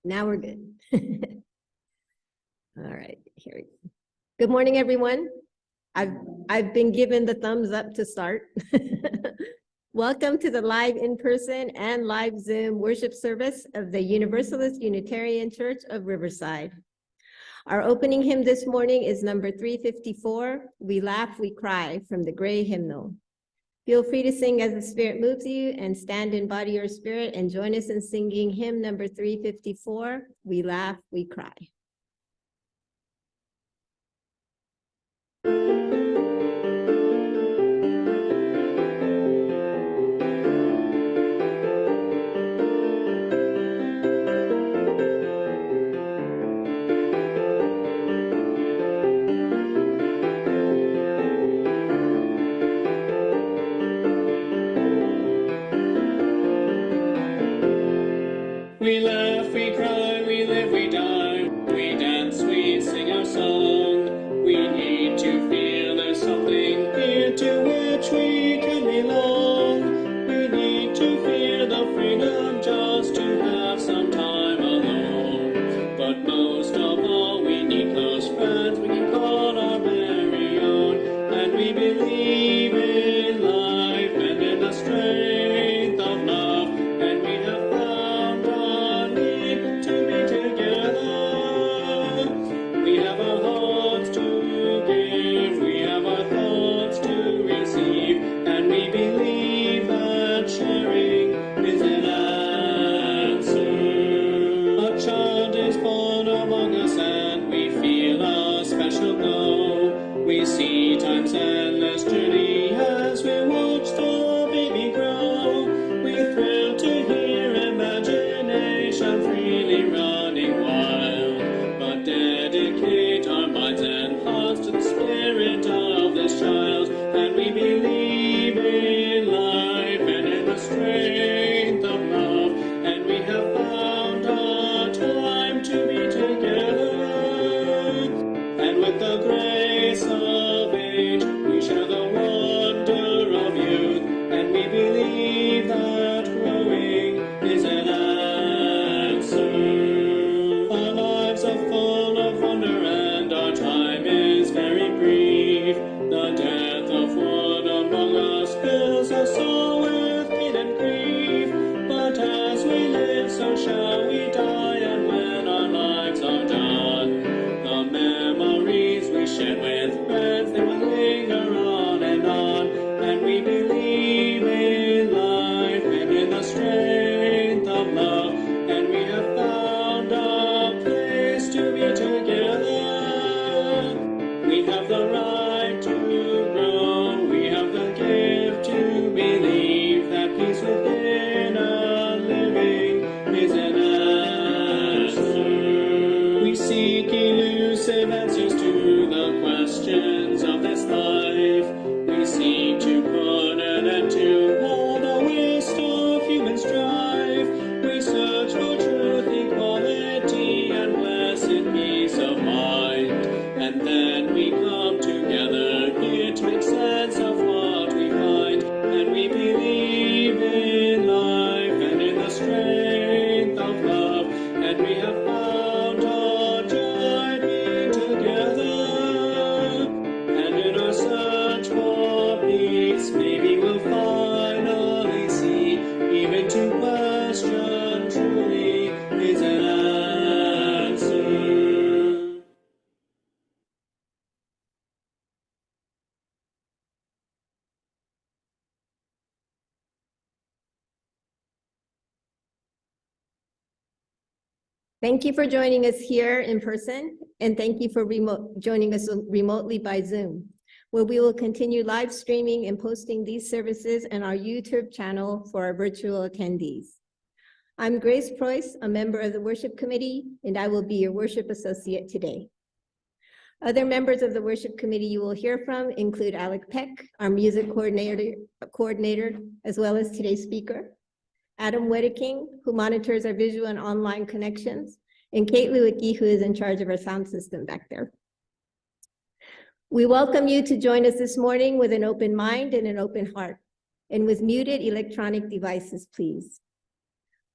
Now we're good. All right, here we go. Good morning, everyone. I've been given the thumbs up to start. Welcome to the live in-person and live Zoom worship service of the Universalist Unitarian Church of Riverside. Our opening hymn this morning is number 354, We Laugh, We Cry, from the Gray Hymnal. Feel free to sing as the Spirit moves you and stand in body or spirit and join us in singing hymn number 354, We Laugh, We Cry. We laugh, we cry, we live, we die, we dance, we sing our song. We need to feel there's something here to which we can belong. We need to feel the freedom just to have some time alone. But most of all, we need close friends we can call our very own. And we believe in life and in the strength of love. And we have found our need to be together. We have our hearts to give, we have our thoughts to receive, and we believe that sharing is an answer. A child is born among us and we feel a special glow. We see time's endless journey as we watch the baby grow. We thrill to hear imagination freely running wild, but dedicate our minds and hearts to the spirit of this child. And we believe in life and in the strength of love, and we have found our time to be together. And with the grace of age, we share the wonder of youth, and we believe that growing is an answer. Our lives are full of wonder, and our time is very brief. The death of one among us fills us all with pain and grief. But as we live, so shall we die, and when our lives are done, the memories we shared with friends, they will linger on, and we believe in life and in the strength of love, and we have found a place to be together. We have the right to grow, we have the gift to believe that peace within a living is an answer. We seek elusive answers to the questions of this life. We seek to put an end to all the waste of human strife. We search for truth, equality, and blessed peace of mind. And then we come together here to make sense of what we find. And we believe in life and in the strength of love. And we have found our joy being together. And in our search for peace, maybe we'll finally see, even to question truly is an answer. Thank you for joining us here in person, and thank you for joining us remotely by Zoom, where we will continue live streaming and posting these services on our YouTube channel for our virtual attendees. I'm Grace Preuss, a member of the worship committee, and I will be your worship associate today. Other members of the worship committee you will hear from include Alec Peck, our music coordinator, as well as today's speaker, Adam Wedeking, who monitors our visual and online connections, and Kate Lewicki, who is in charge of our sound system back there. We welcome you to join us this morning with an open mind and an open heart, and with muted electronic devices, please.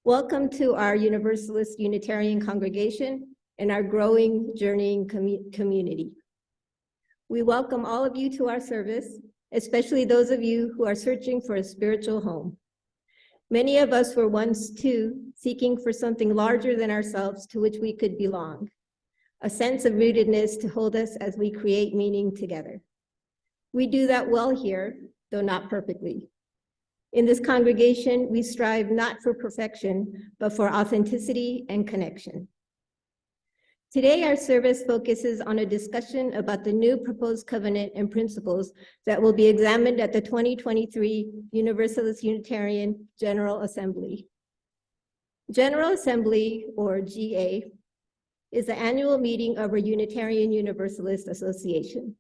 Welcome to our Universalist Unitarian congregation and our growing, journeying community. We welcome all of you to our service, especially those of you who are searching for a spiritual home. Many of us were once too seeking for something larger than ourselves to which we could belong, a sense of rootedness to hold us as we create meaning together. We do that well here, though not perfectly. In this congregation, we strive not for perfection, but for authenticity and connection. Today, our service focuses on a discussion about the new proposed covenant and principles that will be examined at the 2023 Universalist Unitarian General Assembly. General Assembly, or GA, is the annual meeting of our Unitarian Universalist Association.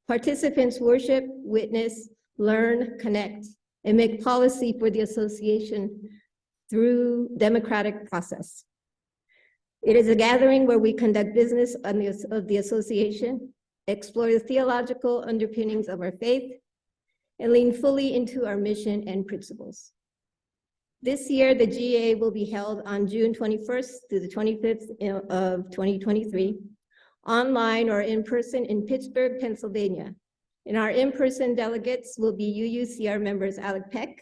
Participants worship, witness, learn, connect, and make policy for the association through democratic process. It is a gathering where we conduct business of the association, explore the theological underpinnings of our faith, and lean fully into our mission and principles. This year, the GA will be held on June 21st through the 25th of 2023, online or in person in Pittsburgh, Pennsylvania. And our in-person delegates will be UUCR members Alec Peck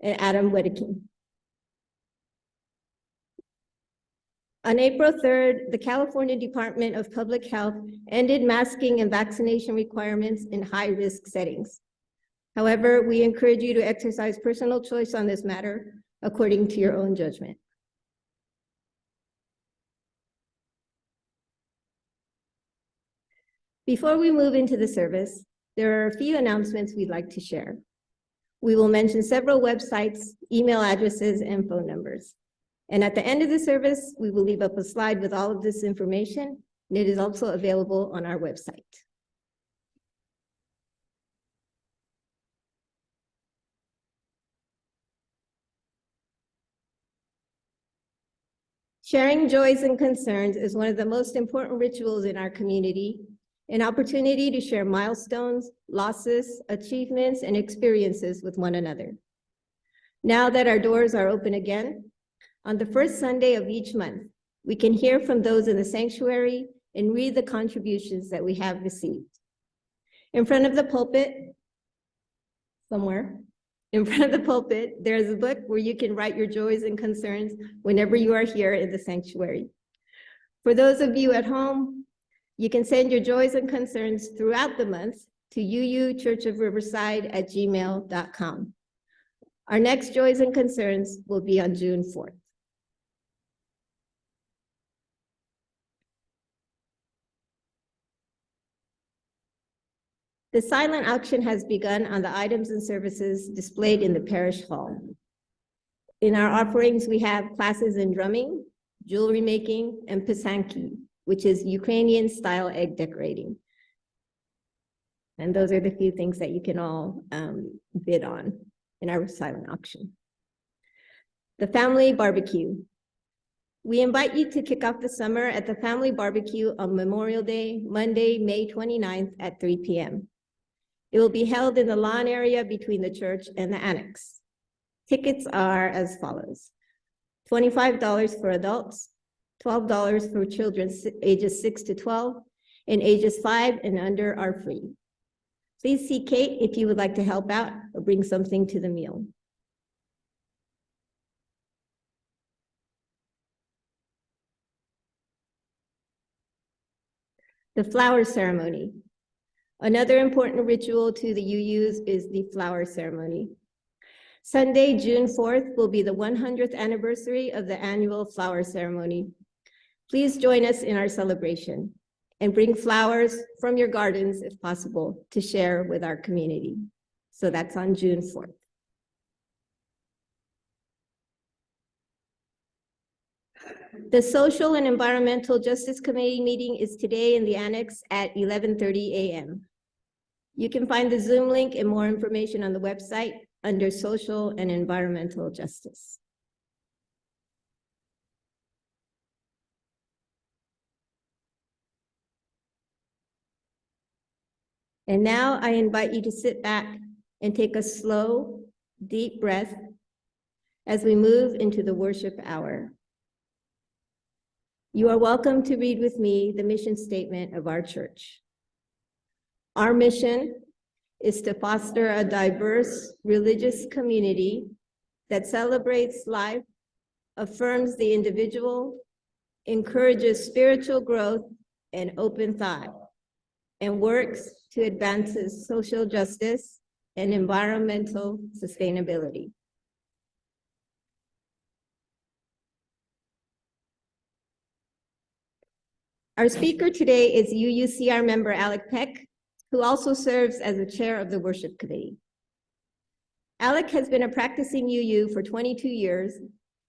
and Adam Wedeking. On April 3rd, the California Department of Public Health ended masking and vaccination requirements in high-risk settings. However, we encourage you to exercise personal choice on this matter according to your own judgment. Before we move into the service, there are a few announcements we'd like to share. We will mention several websites, email addresses, and phone numbers. And at the end of the service, we will leave up a slide with all of this information, and it is also available on our website. Sharing joys and concerns is one of the most important rituals in our community, an opportunity to share milestones, losses, achievements, and experiences with one another. Now that our doors are open again, on the first Sunday of each month, we can hear from those in the sanctuary and read the contributions that we have received. In front of the pulpit, somewhere, in front of the pulpit, there's a book where you can write your joys and concerns whenever you are here in the sanctuary. For those of you at home, you can send your joys and concerns throughout the month to uuchurchofriverside@gmail.com. Our next joys and concerns will be on June 4th. The silent auction has begun on the items and services displayed in the parish hall. In our offerings, we have classes in drumming, jewelry making, and pisanki, which is Ukrainian-style egg decorating. And those are the few things that you can all bid on in our silent auction. The family barbecue. We invite you to kick off the summer at the family barbecue on Memorial Day, Monday, May 29th at 3 p.m. It will be held in the lawn area between the church and the annex. Tickets are as follows: $25 for adults, $12 for children ages 6 to 12, and ages 5 and under are free. Please see Kate if you would like to help out or bring something to the meal. The flower ceremony. Another important ritual to the UUs is the flower ceremony. Sunday, June 4th will be the 100th anniversary of the annual flower ceremony. Please join us in our celebration and bring flowers from your gardens, if possible, to share with our community. So that's on June 4th. The Social and Environmental Justice Committee meeting is today in the annex at 11:30 a.m. You can find the Zoom link and more information on the website under Social and Environmental Justice. And now I invite you to sit back and take a slow, deep breath as we move into the worship hour. You are welcome to read with me the mission statement of our church. Our mission is to foster a diverse religious community that celebrates life, affirms the individual, encourages spiritual growth and open thought, and works to advance social justice and environmental sustainability. Our speaker today is UUCR member Alec Peck, who also serves as the chair of the worship committee. Alec has been a practicing UU for 22 years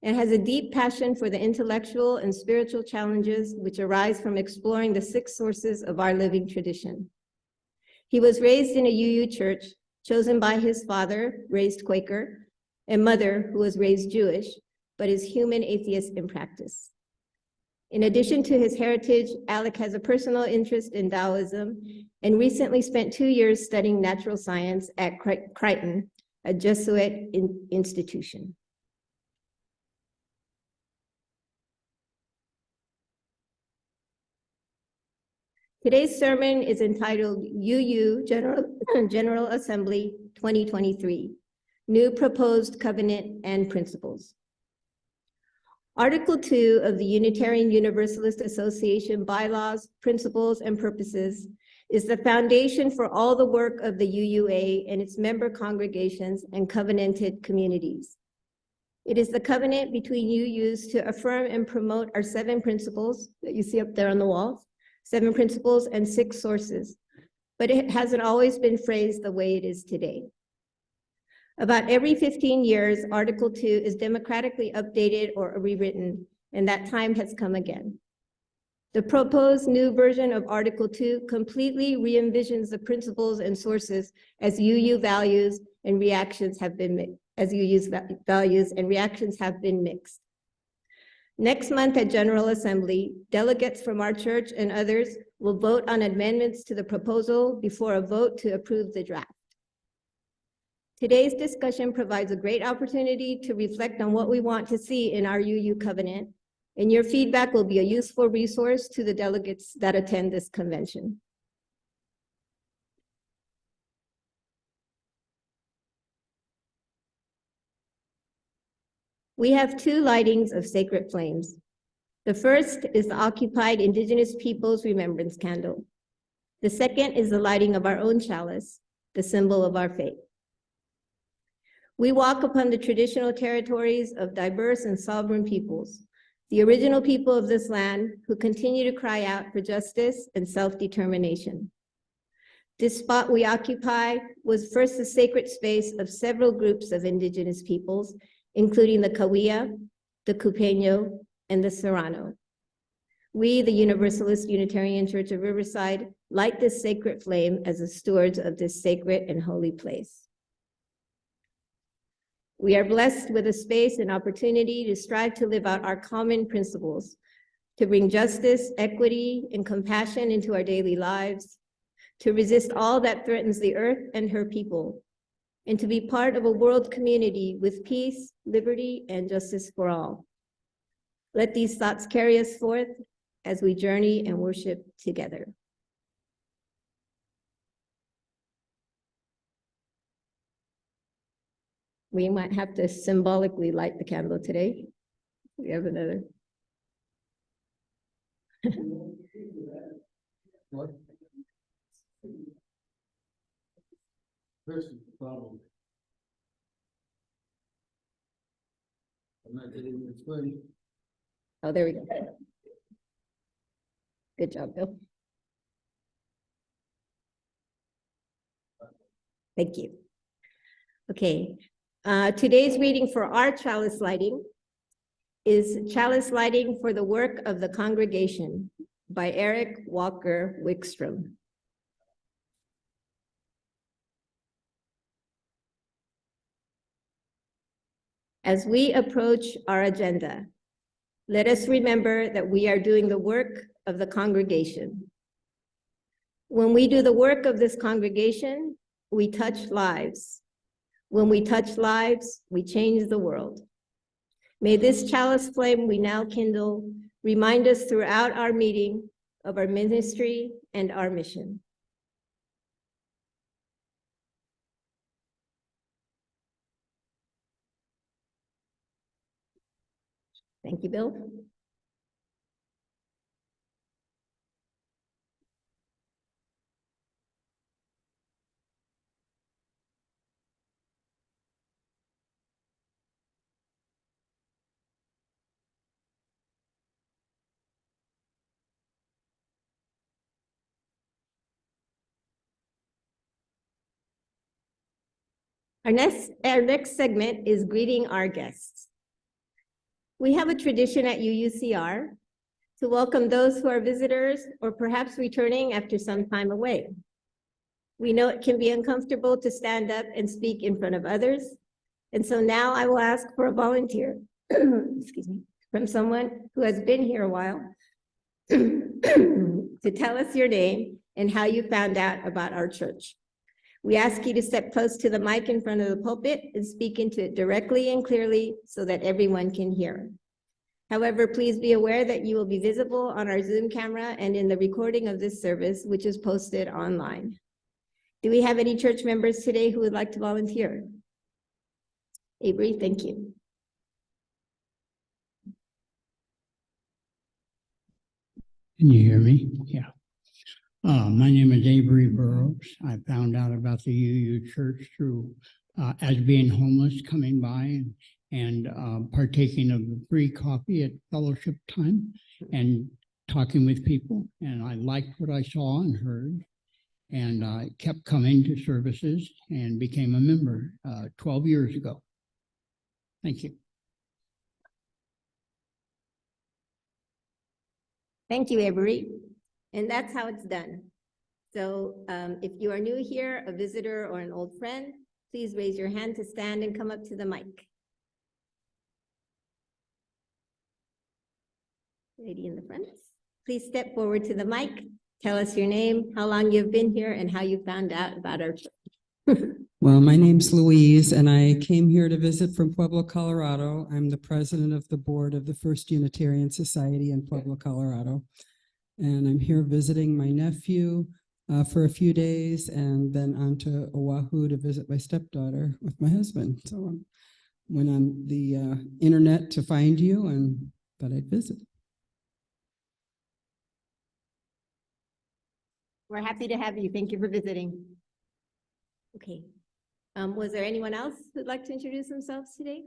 and has a deep passion for the intellectual and spiritual challenges which arise from exploring the 6 sources of our living tradition. He was raised in a UU church chosen by his father, raised Quaker, and mother, who was raised Jewish, but is human atheist in practice. In addition to his heritage, Alec has a personal interest in Taoism and recently spent 2 years studying natural science at Crichton, a Jesuit institution. Today's sermon is entitled UU General Assembly 2023, New Proposed Covenant and Principles. Article 2 of the Unitarian Universalist Association Bylaws, Principles, and Purposes is the foundation for all the work of the UUA and its member congregations and covenanted communities. It is the covenant between UUs to affirm and promote our 7 principles that you see up there on the walls, 7 principles and 6 sources, but it hasn't always been phrased the way it is today. About every 15 years, Article 2 is democratically updated or rewritten, and that time has come again. The proposed new version of Article 2 completely re-envisions the principles and sources as UU values and reactions have been mixed. Next month at General Assembly, delegates from our church and others will vote on amendments to the proposal before a vote to approve the draft. Today's discussion provides a great opportunity to reflect on what we want to see in our UU covenant, and your feedback will be a useful resource to the delegates that attend this convention. We have 2 lightings of sacred flames. The first is the occupied Indigenous Peoples Remembrance Candle. The second is the lighting of our own chalice, the symbol of our faith. We walk upon the traditional territories of diverse and sovereign peoples, the original people of this land who continue to cry out for justice and self-determination. This spot we occupy was first the sacred space of several groups of Indigenous peoples, including the Cahuilla, the Cupeño, and the Serrano. We, the Universalist Unitarian Church of Riverside, light this sacred flame as the stewards of this sacred and holy place. We are blessed with a space and opportunity to strive to live out our common principles, to bring justice, equity, and compassion into our daily lives, to resist all that threatens the earth and her people, and to be part of a world community with peace, liberty, and justice for all. Let these thoughts carry us forth as we journey and worship together. We might have to symbolically light the candle today. We have another. What? Here's the problem. I'm not getting this way. Oh, there we go. Good job, Bill. Thank you. Okay. Today's reading for our chalice lighting is Chalice Lighting for the Work of the Congregation by Eric Walker Wickstrom. As we approach our agenda, let us remember that we are doing the work of the congregation. When we do the work of this congregation, we touch lives. When we touch lives, we change the world. May this chalice flame we now kindle remind us throughout our meeting of our ministry and our mission. Thank you, Bill. Our next segment is greeting our guests. We have a tradition at UUCR to welcome those who are visitors or perhaps returning after some time away. We know it can be uncomfortable to stand up and speak in front of others, and so now I will ask for a volunteer, excuse me, from someone who has been here a while to tell us your name and how you found out about our church. We ask you to step close to the mic in front of the pulpit and speak into it directly and clearly so that everyone can hear. However, please be aware that you will be visible on our Zoom camera and in the recording of this service, which is posted online. Do we have any church members today who would like to volunteer? Avery, thank you. Can you hear me? Yeah. My name is Avery Burrows. I found out about the UU Church through as being homeless, coming by and partaking of the free coffee at fellowship time and talking with people. And I liked what I saw and heard, and I kept coming to services and became a member 12 years ago. Thank you. Thank you, Avery. And that's how it's done. So if you are new here, a visitor, or an old friend, please raise your hand to stand and come up to the mic. Lady in the front, please step forward to the mic. Tell us your name, how long you've been here, and how you found out about our church. Well, my name's Louise, and I came here to visit from Pueblo, Colorado. I'm the president of the board of the First Unitarian Society in Pueblo, Colorado. And I'm here visiting my nephew for a few days and then on to Oahu to visit my stepdaughter with my husband. So I went on the internet to find you and thought I'd visit. We're happy to have you. Thank you for visiting. Okay. Was there anyone else who'd like to introduce themselves today?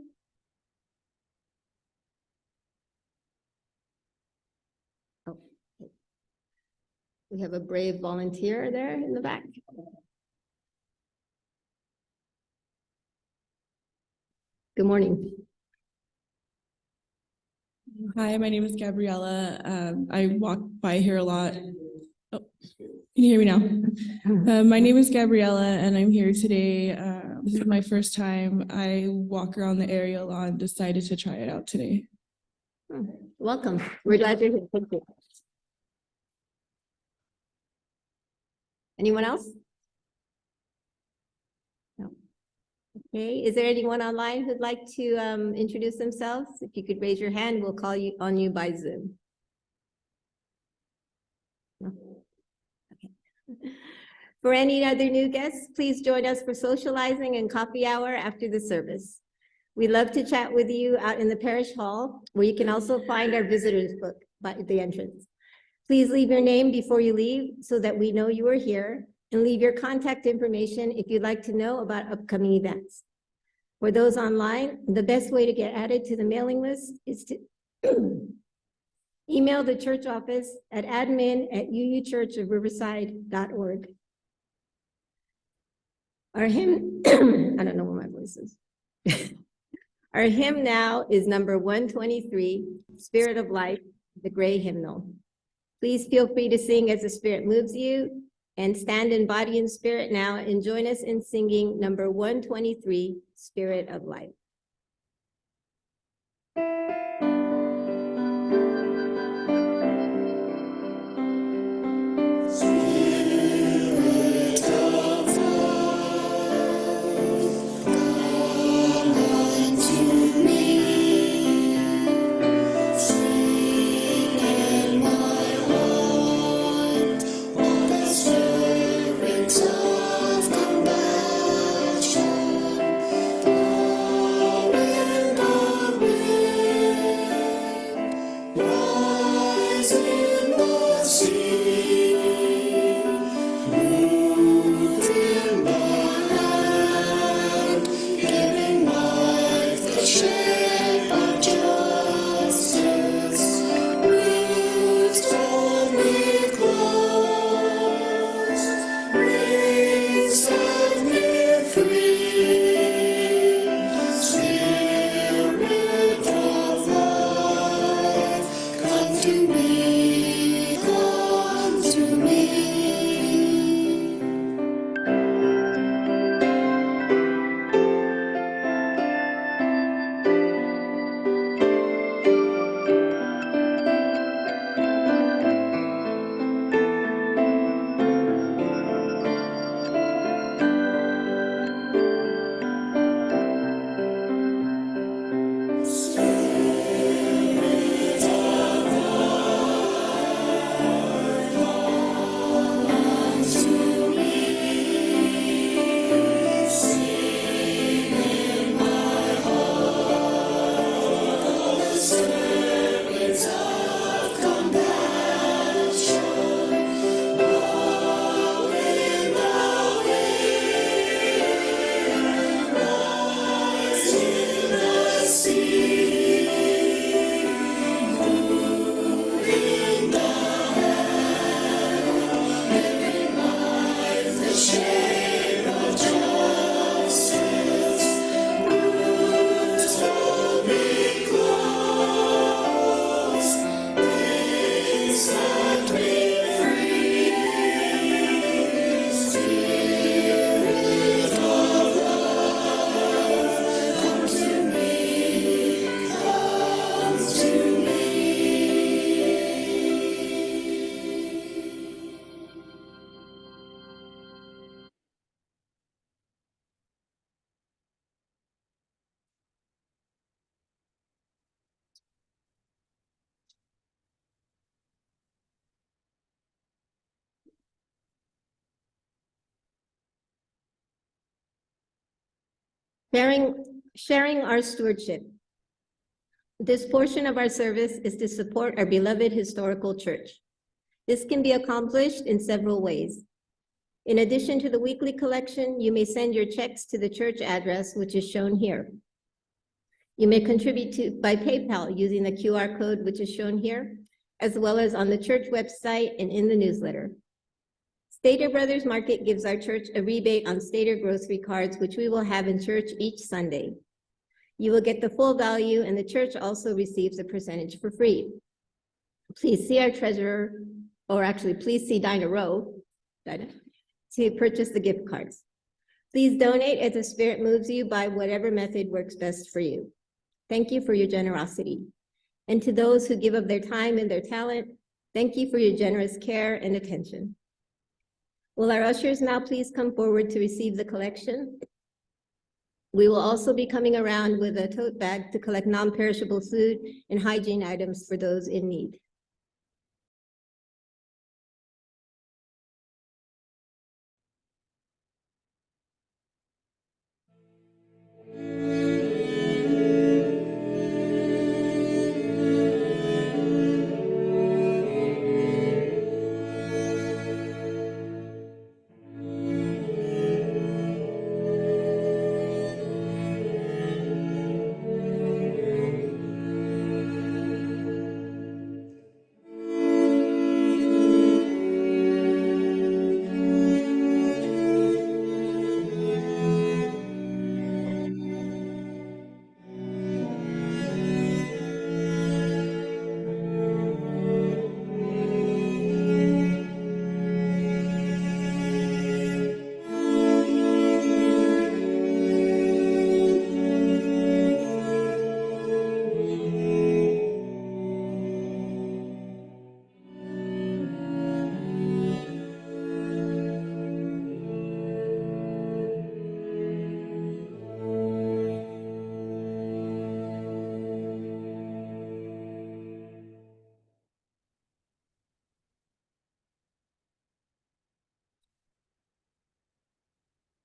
Oh, okay. We have a brave volunteer there in the back. Good morning. Hi, my name is Gabriella. I walk by here a lot. Oh, can you hear me now? My name is Gabriella, and I'm here today. This is my first time. I walk around the area a lot and decided to try it out today. Welcome. We're glad you're here. Thank you. Anyone else? No. Okay. Is there anyone online who'd like to introduce themselves? If you could raise your hand, we'll call you on you by Zoom. No? Okay. For any other new guests, please join us for socializing and coffee hour after the service. We'd love to chat with you out in the parish hall, where you can also find our visitors book by the entrance. Please leave your name before you leave so that we know you are here, and leave your contact information if you'd like to know about upcoming events. For those online, the best way to get added to the mailing list is to email the church office at admin@uuchurchofriverside.org. Our hymn, I don't know where my voice is. Our hymn now is number 123, Spirit of Life, the gray hymnal. Please feel free to sing as the Spirit moves you, and stand in body and spirit now and join us in singing number 123, Spirit of Life. Come unto me. Sharing our stewardship. This portion of our service is to support our beloved historical church. This can be accomplished in several ways. In addition to the weekly collection, you may send your checks to the church address, which is shown here. You may contribute by PayPal using the QR code, which is shown here, as well as on the church website and in the newsletter. Stater Brothers Market gives our church a rebate on Stater grocery cards, which we will have in church each Sunday. You will get the full value, and the church also receives a percentage for free. Please see our treasurer, or actually, please see Dinah Rowe, to purchase the gift cards. Please donate as the Spirit moves you by whatever method works best for you. Thank you for your generosity. And to those who give of their time and their talent, thank you for your generous care and attention. Will our ushers now please come forward to receive the collection? We will also be coming around with a tote bag to collect non-perishable food and hygiene items for those in need.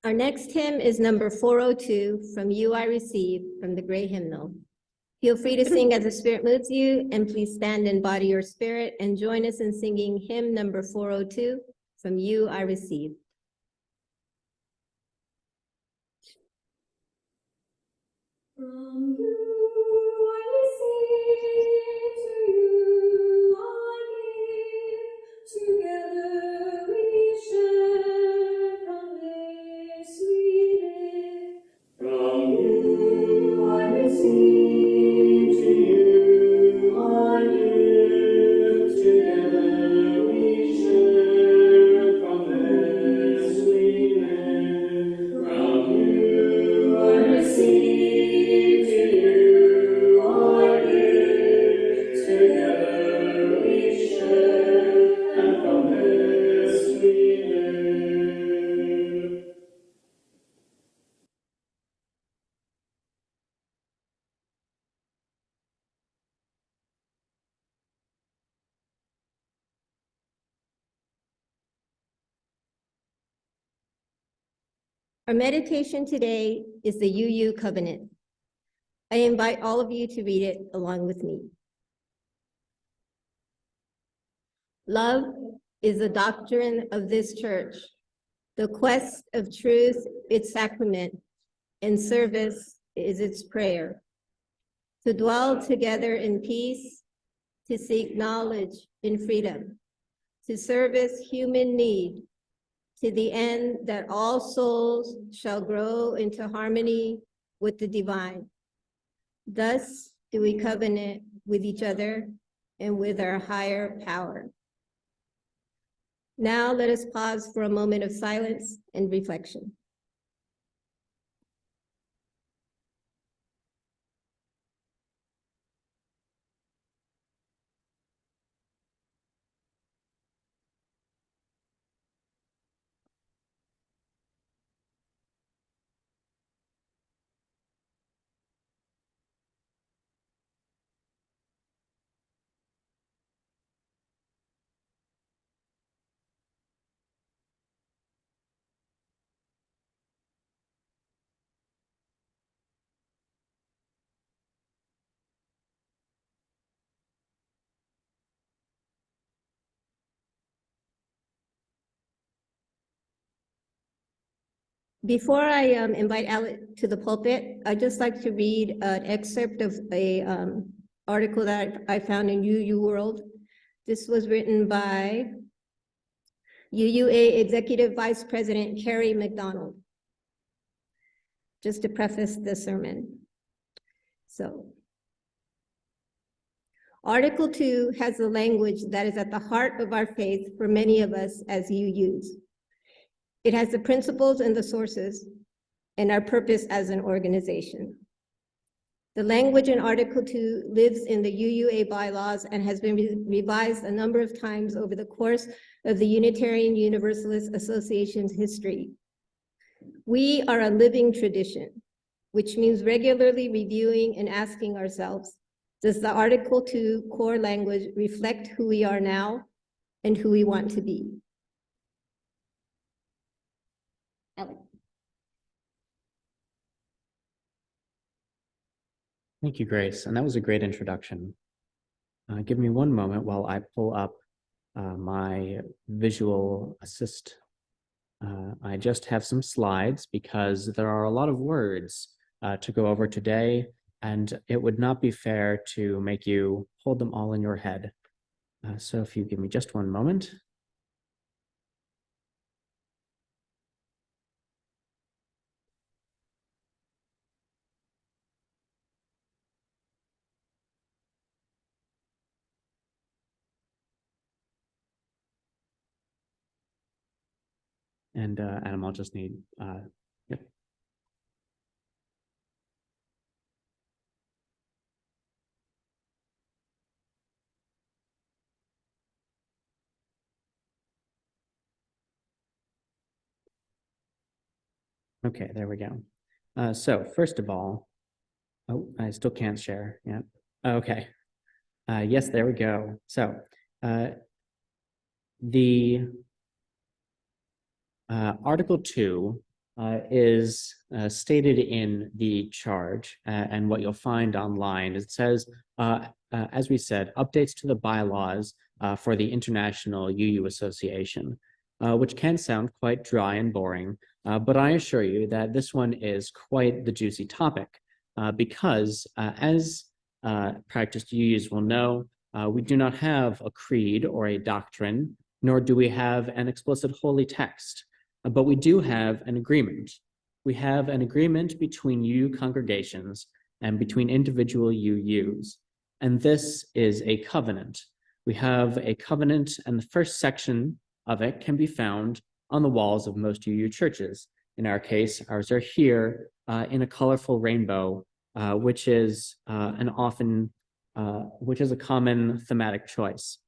Our next hymn is number 402, From You I Receive, from the Gray Hymnal. Feel free to sing as the Spirit moves you, and please stand and body your spirit and join us in singing hymn number 402, From You I Receive. From you I receive, to you I give, together we share, from this we live. From you I receive, to you I give, together we share, from this we live. From you I receive. Our meditation today is the UU Covenant. I invite all of you to read it along with me. Love is the doctrine of this church, the quest of truth, its sacrament, and service is its prayer. To dwell together in peace, to seek knowledge in freedom, to service human need, to the end that all souls shall grow into harmony with the divine. Thus do we covenant with each other and with our higher power. Now let us pause for a moment of silence and reflection. Before I invite Alec to the pulpit, I'd just like to read an excerpt of a article that I found in UU World. This was written by UUA Executive Vice President Carrie McDonald. Just to preface the sermon. So, Article 2 has the language that is at the heart of our faith for many of us as UUs. It has the principles and the sources and our purpose as an organization. The language in Article 2 lives in the UUA bylaws and has been revised a number of times over the course of the Unitarian Universalist Association's history. We are a living tradition, which means regularly reviewing and asking ourselves, does the Article 2 core language reflect who we are now and who we want to be? Alec. Thank you, Grace. And that was a great introduction. Give me one moment while I pull up my visual assist. I just have some slides because there are a lot of words to go over today, and it would not be fair to make you hold them all in your head. So if you give me just one moment. And Adam, I'll just need, yep. Okay, there we go. So first of all, oh, I still can't share. Yeah. Okay. Yes, there we go. So the Article 2 is stated in the charge, and what you'll find online, it says, as we said, updates to the bylaws for the International UU Association, which can sound quite dry and boring, but I assure you that this one is quite the juicy topic, because as practiced UUs will know, we do not have a creed or a doctrine, nor do we have an explicit holy text. But we do have an agreement. We have an agreement between UU congregations and between individual UUs. And this is a covenant. We have a covenant, and the first section of it can be found on the walls of most UU churches. In our case, ours are here in a colorful rainbow, which is which is a common thematic choice.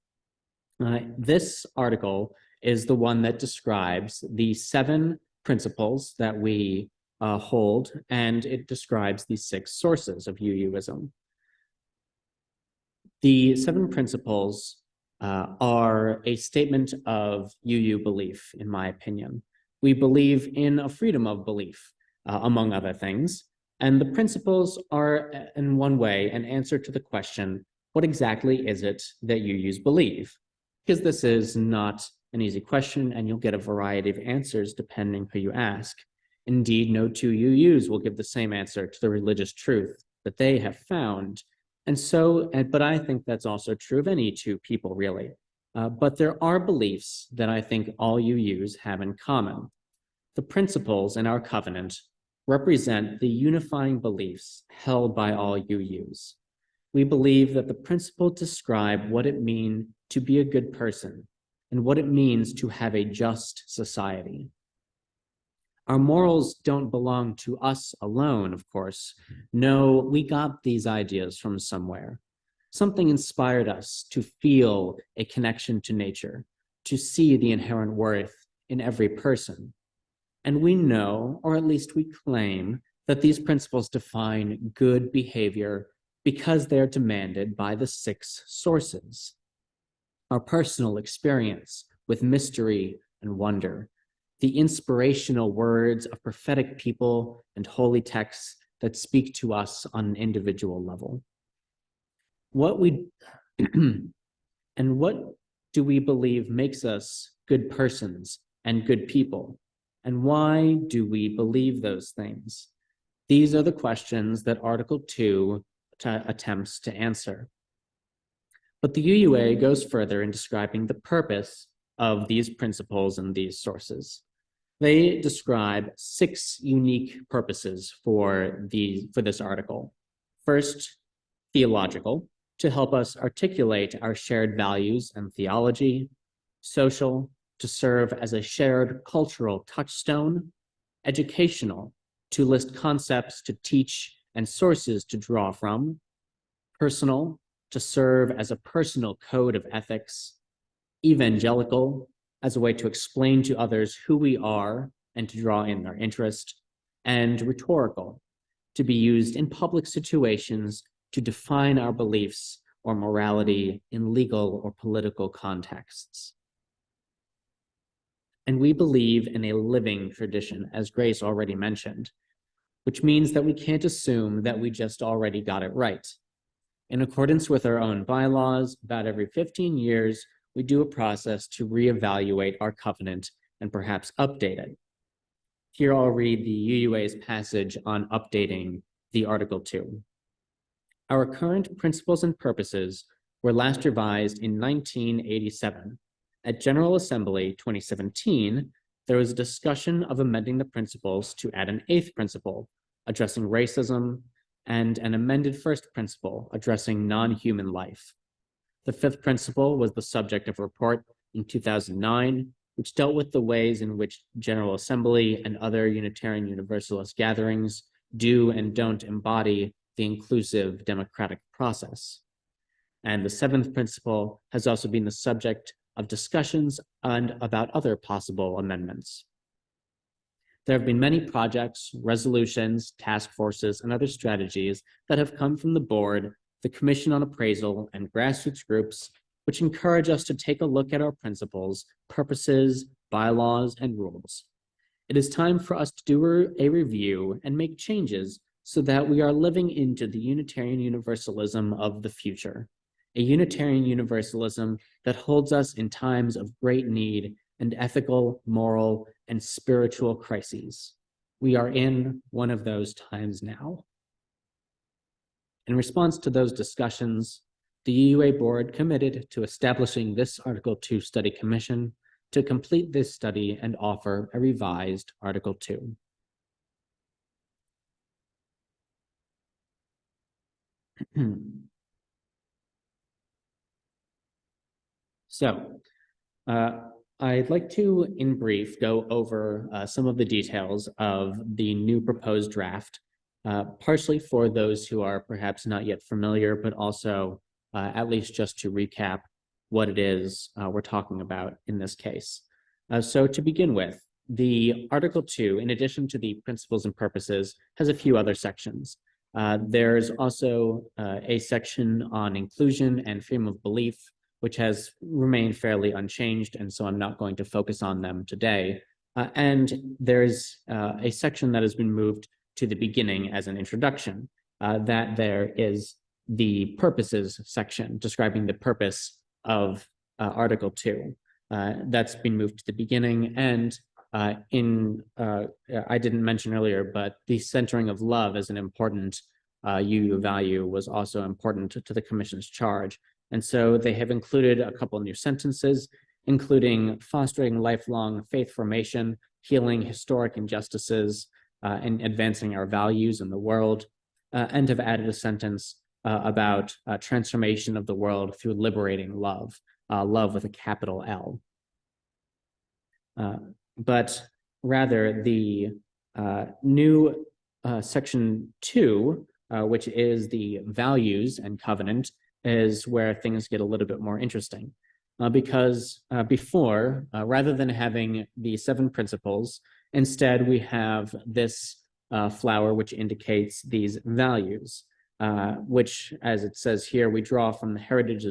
This article is the one that describes the 7 principles that we hold, and it describes the 6 sources of UUism. The 7 principles are a statement of UU belief, in my opinion. We believe in a freedom of belief, among other things, and the principles are, in one way, an answer to the question, what exactly is it that UUs believe? Because this is not an easy question, and you'll get a variety of answers depending who you ask. Indeed, no 2 UUs will give the same answer to the religious truth that they have found. And so, but I think that's also true of any 2 people, really. But there are beliefs that I think all UUs have in common. The principles in our covenant represent the unifying beliefs held by all UUs. We believe that the principles describe what it means to be a good person and what it means to have a just society. Our morals don't belong to us alone, of course. No, we got these ideas from somewhere. Something inspired us to feel a connection to nature, to see the inherent worth in every person. And we know, or at least we claim, that these principles define good behavior because they are demanded by the 6 sources. Our personal experience with mystery and wonder, the inspirational words of prophetic people and holy texts that speak to us on an individual level. What do we believe makes us good persons and good people? And why do we believe those things? These are the questions that Article 2 attempts to answer. But the UUA goes further in describing the purpose of these principles and these sources. They describe 6 unique purposes for this article. First, theological, to help us articulate our shared values and theology. Social, to serve as a shared cultural touchstone. Educational, to list concepts to teach and sources to draw from. Personal, to serve as a personal code of ethics. Evangelical, as a way to explain to others who we are and to draw in their interest. And rhetorical, to be used in public situations to define our beliefs or morality in legal or political contexts. And we believe in a living tradition, as Grace already mentioned, which means that we can't assume that we just already got it right. In accordance with our own bylaws, about every 15 years, we do a process to reevaluate our covenant and perhaps update it. Here I'll read the UUA's passage on updating the Article 2. Our current principles and purposes were last revised in 1987. At General Assembly 2017, there was a discussion of amending the principles to add an 8th principle, addressing racism, and an amended 1st principle, addressing non-human life. The 5th principle was the subject of a report in 2009, which dealt with the ways in which General Assembly and other Unitarian Universalist gatherings do and don't embody the inclusive democratic process. And the 7th principle has also been the subject of discussions and about other possible amendments. There have been many projects, resolutions, task forces, and other strategies that have come from the board, the Commission on Appraisal, and grassroots groups, which encourage us to take a look at our principles, purposes, bylaws, and rules. It is time for us to do a review and make changes so that we are living into the Unitarian Universalism of the future, a Unitarian Universalism that holds us in times of great need and ethical, moral, and spiritual crises. We are in one of those times now. In response to those discussions, the UUA board committed to establishing this Article 2 study commission to complete this study and offer a revised Article 2. So, I'd like to, in brief, go over some of the details of the new proposed draft, partially for those who are perhaps not yet familiar, but also at least just to recap what it is we're talking about in this case. So to begin with, the Article 2, in addition to the principles and purposes, has a few other sections. There's also a section on inclusion and freedom of belief, which has remained fairly unchanged, and so I'm not going to focus on them today. And there's a section that has been moved to the beginning as an introduction, that there is the purposes section describing the purpose of Article 2. That's been moved to the beginning, and I didn't mention earlier, but the centering of love as an important UU value was also important to the Commission's charge. And so they have included a couple new sentences, including fostering lifelong faith formation, healing historic injustices, and advancing our values in the world, and have added a sentence about transformation of the world through liberating love, love with a capital L. But rather, the new section 2, which is the values and covenant, is where things get a little bit more interesting. Because before, rather than having the 7 principles, instead we have this flower which indicates these values, which, as it says here, we draw from the heritage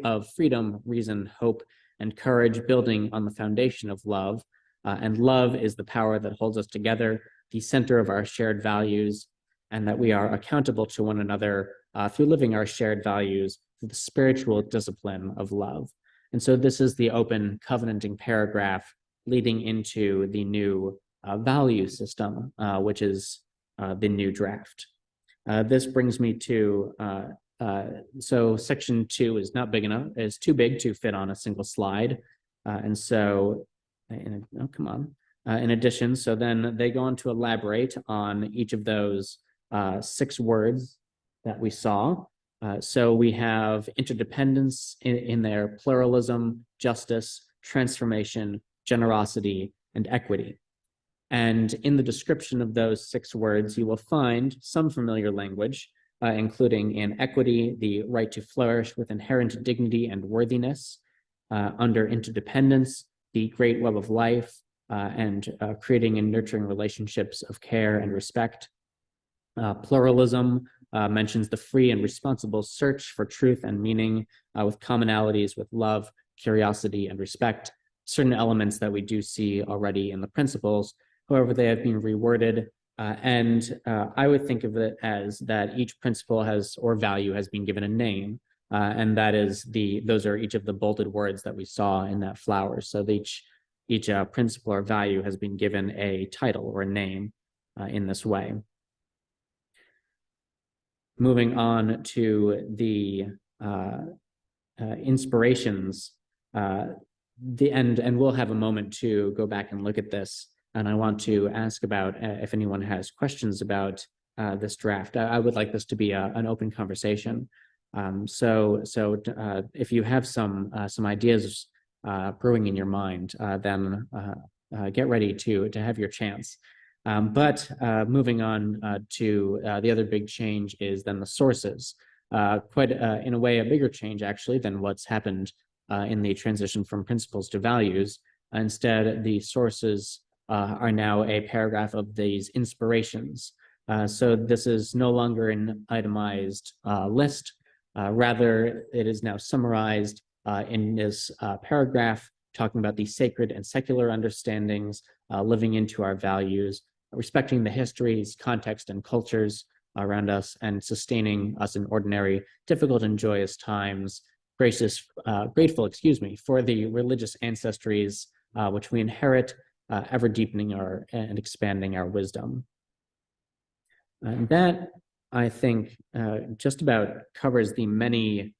of freedom, reason, hope, and courage, building on the foundation of love. And love is the power that holds us together, the center of our shared values, and that we are accountable to one another through living our shared values through the spiritual discipline of love. And so this is the open covenanting paragraph leading into the new value system, which is the new draft. This brings me to, so section 2 is not big enough, is too big to fit on a single slide. And so, oh, come on. In addition, so then they go on to elaborate on each of those 6 words that we saw. So we have interdependence in their pluralism, justice, transformation, generosity, and equity. And in the description of those 6 words, you will find some familiar language, including in equity, the right to flourish with inherent dignity and worthiness, under interdependence, the great web of life, and creating and nurturing relationships of care and respect. Pluralism mentions the free and responsible search for truth and meaning, with commonalities with love, curiosity, and respect, certain elements that we do see already in the principles. However, they have been reworded, and I would think of it as that each principle has, or value has been given a name, and that is those are each of the bolded words that we saw in that flower. So each principle or value has been given a title or a name in this way. Moving on to the inspirations, and we'll have a moment to go back and look at this. And I want to ask about if anyone has questions about this draft. I would like this to be an open conversation. So if you have some ideas brewing in your mind, then get ready to have your chance. But moving on to the other big change is then the sources. Quite in a way a bigger change actually than what's happened in the transition from principles to values. Instead, the sources are now a paragraph of these inspirations. So this is no longer an itemized list. Rather, it is now summarized in this paragraph, talking about the sacred and secular understandings, living into our values, respecting the histories, context, and cultures around us, and sustaining us in ordinary, difficult, and joyous times, grateful, for the religious ancestries which we inherit, ever deepening and expanding our wisdom. And that, I think, just about covers the many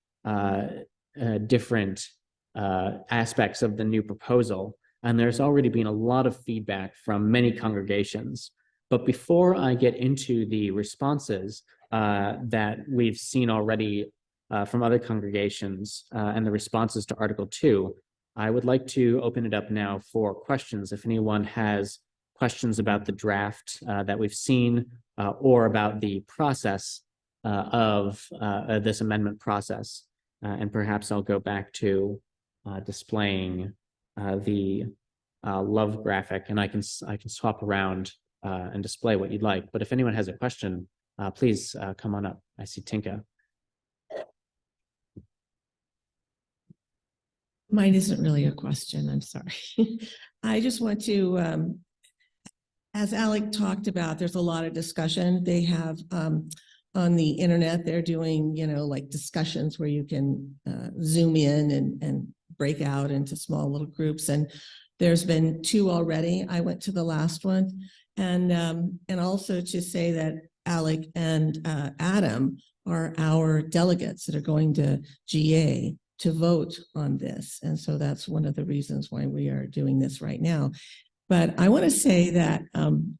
different aspects of the new proposal. And there's already been a lot of feedback from many congregations. But before I get into the responses that we've seen already from other congregations and the responses to Article 2, I would like to open it up now for questions. If anyone has questions about the draft that we've seen or about the process of this amendment process. And perhaps I'll go back to displaying the love graphic, and I can swap around and display what you'd like. But if anyone has a question, please come on up. I see Tinka. Mine isn't really a question, I'm sorry. I just want to, as Alec talked about, there's a lot of discussion. They have on the internet, they're doing, like discussions where you can zoom in and break out into small little groups. And there's been 2 already. I went to the last one. And also to say that Alec and Adam are our delegates that are going to GA to vote on this. And so that's one of the reasons why we are doing this right now. But I want to say that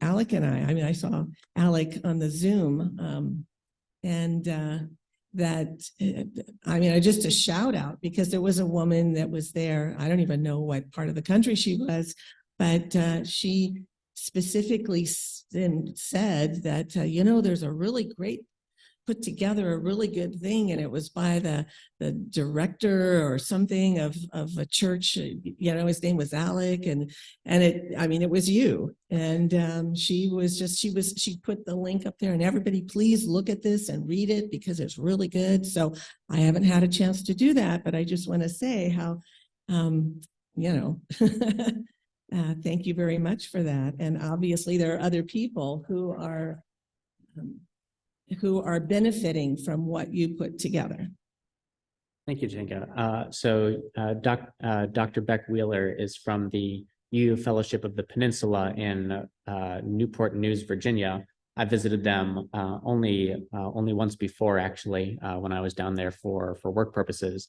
Alec and I saw Alec on the Zoom just a shout out, because there was a woman that was there. I don't even know what part of the country she was, but she specifically said that, there's a really great, put together a really good thing, and it was by the director or something of a church. His name was Alec, and it was you. And she put the link up there, and everybody, please look at this and read it because it's really good. So I haven't had a chance to do that, but I just want to say how, thank you very much for that. And obviously there are other people who are benefiting from what you put together. Thank you, Jinka. Dr. Beck Wheeler is from the UU Fellowship of the Peninsula in Newport News, Virginia. I visited them only once before, actually, when I was down there for work purposes,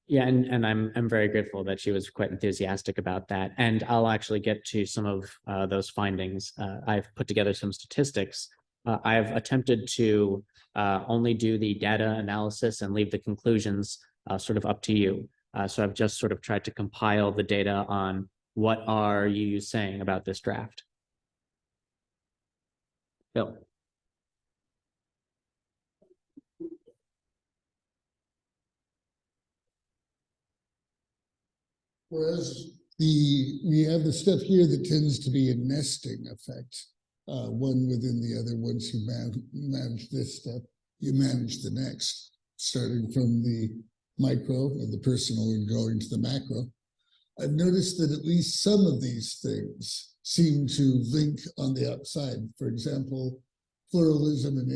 yeah, and I'm very grateful that she was quite enthusiastic about that. And I'll actually get to some of those findings. I've put together some statistics. I've attempted to only do the data analysis and leave the conclusions sort of up to you. So I've just sort of tried to compile the data on what are you saying about this draft. Bill. Whereas we have the stuff here that tends to be a nesting effect, one within the other. Once you manage this step, you manage the next, starting from the micro or the personal and going to the macro. I've noticed that at least some of these things seem to link on the outside. For example, pluralism and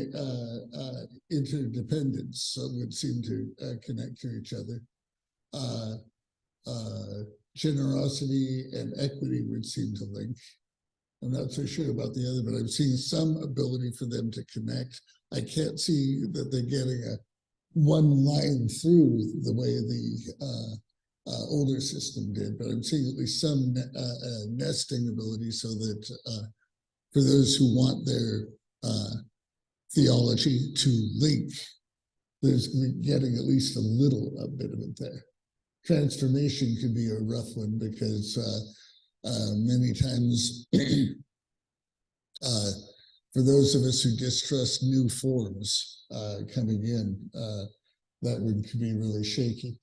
interdependence would seem to connect to each other. Generosity and equity would seem to link. I'm not so sure about the other, but I'm seeing some ability for them to connect. I can't see that they're getting a one line through the way the older system did, but I'm seeing at least some nesting ability so that for those who want their theology to link, there's getting at least a little bit of it there. Transformation could be a rough one because many times for those of us who distrust new forms coming in, that one could be really shaky.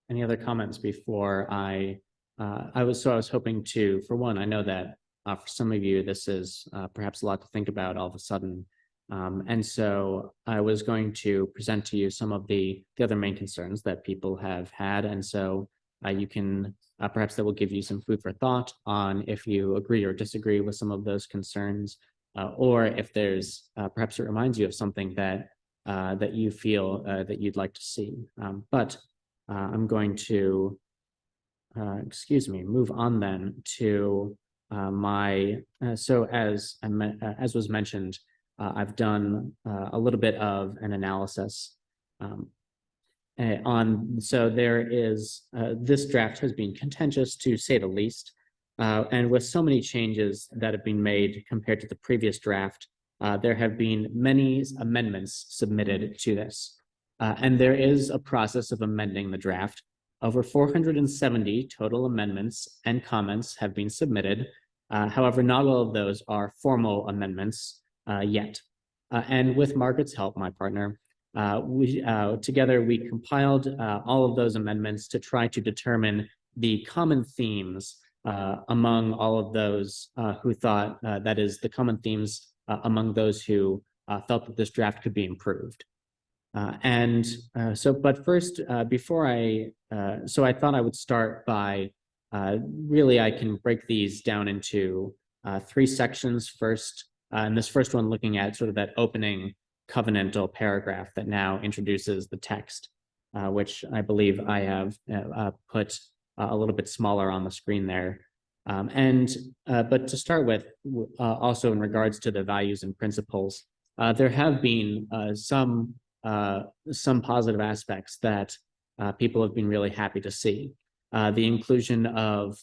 Any other comments before I was hoping to, for one, I know that for some of you, this is perhaps a lot to think about all of a sudden. And so I was going to present to you some of the other main concerns that people have had. And so you can, perhaps that will give you some food for thought on if you agree or disagree with some of those concerns, or if there's, perhaps it reminds you of something that that you feel that you'd like to see. But I'm going to, move on then to so as was mentioned, I've done a little bit of an analysis so there is, this draft has been contentious to say the least, and with so many changes that have been made compared to the previous draft, there have been many amendments submitted to this. And there is a process of amending the draft. Over 470 total amendments and comments have been submitted. However, not all of those are formal amendments yet. And with Margaret's help, my partner, together we compiled all of those amendments to try to determine the common themes among all of those who thought, that is, the common themes among those who felt that this draft could be improved. But first, so I thought I would start by, really I can break these down into three sections first. And this first one looking at sort of that opening covenantal paragraph that now introduces the text, which I believe I have put a little bit smaller on the screen there. But to start with, also in regards to the values and principles, there have been some positive aspects that people have been really happy to see. The inclusion of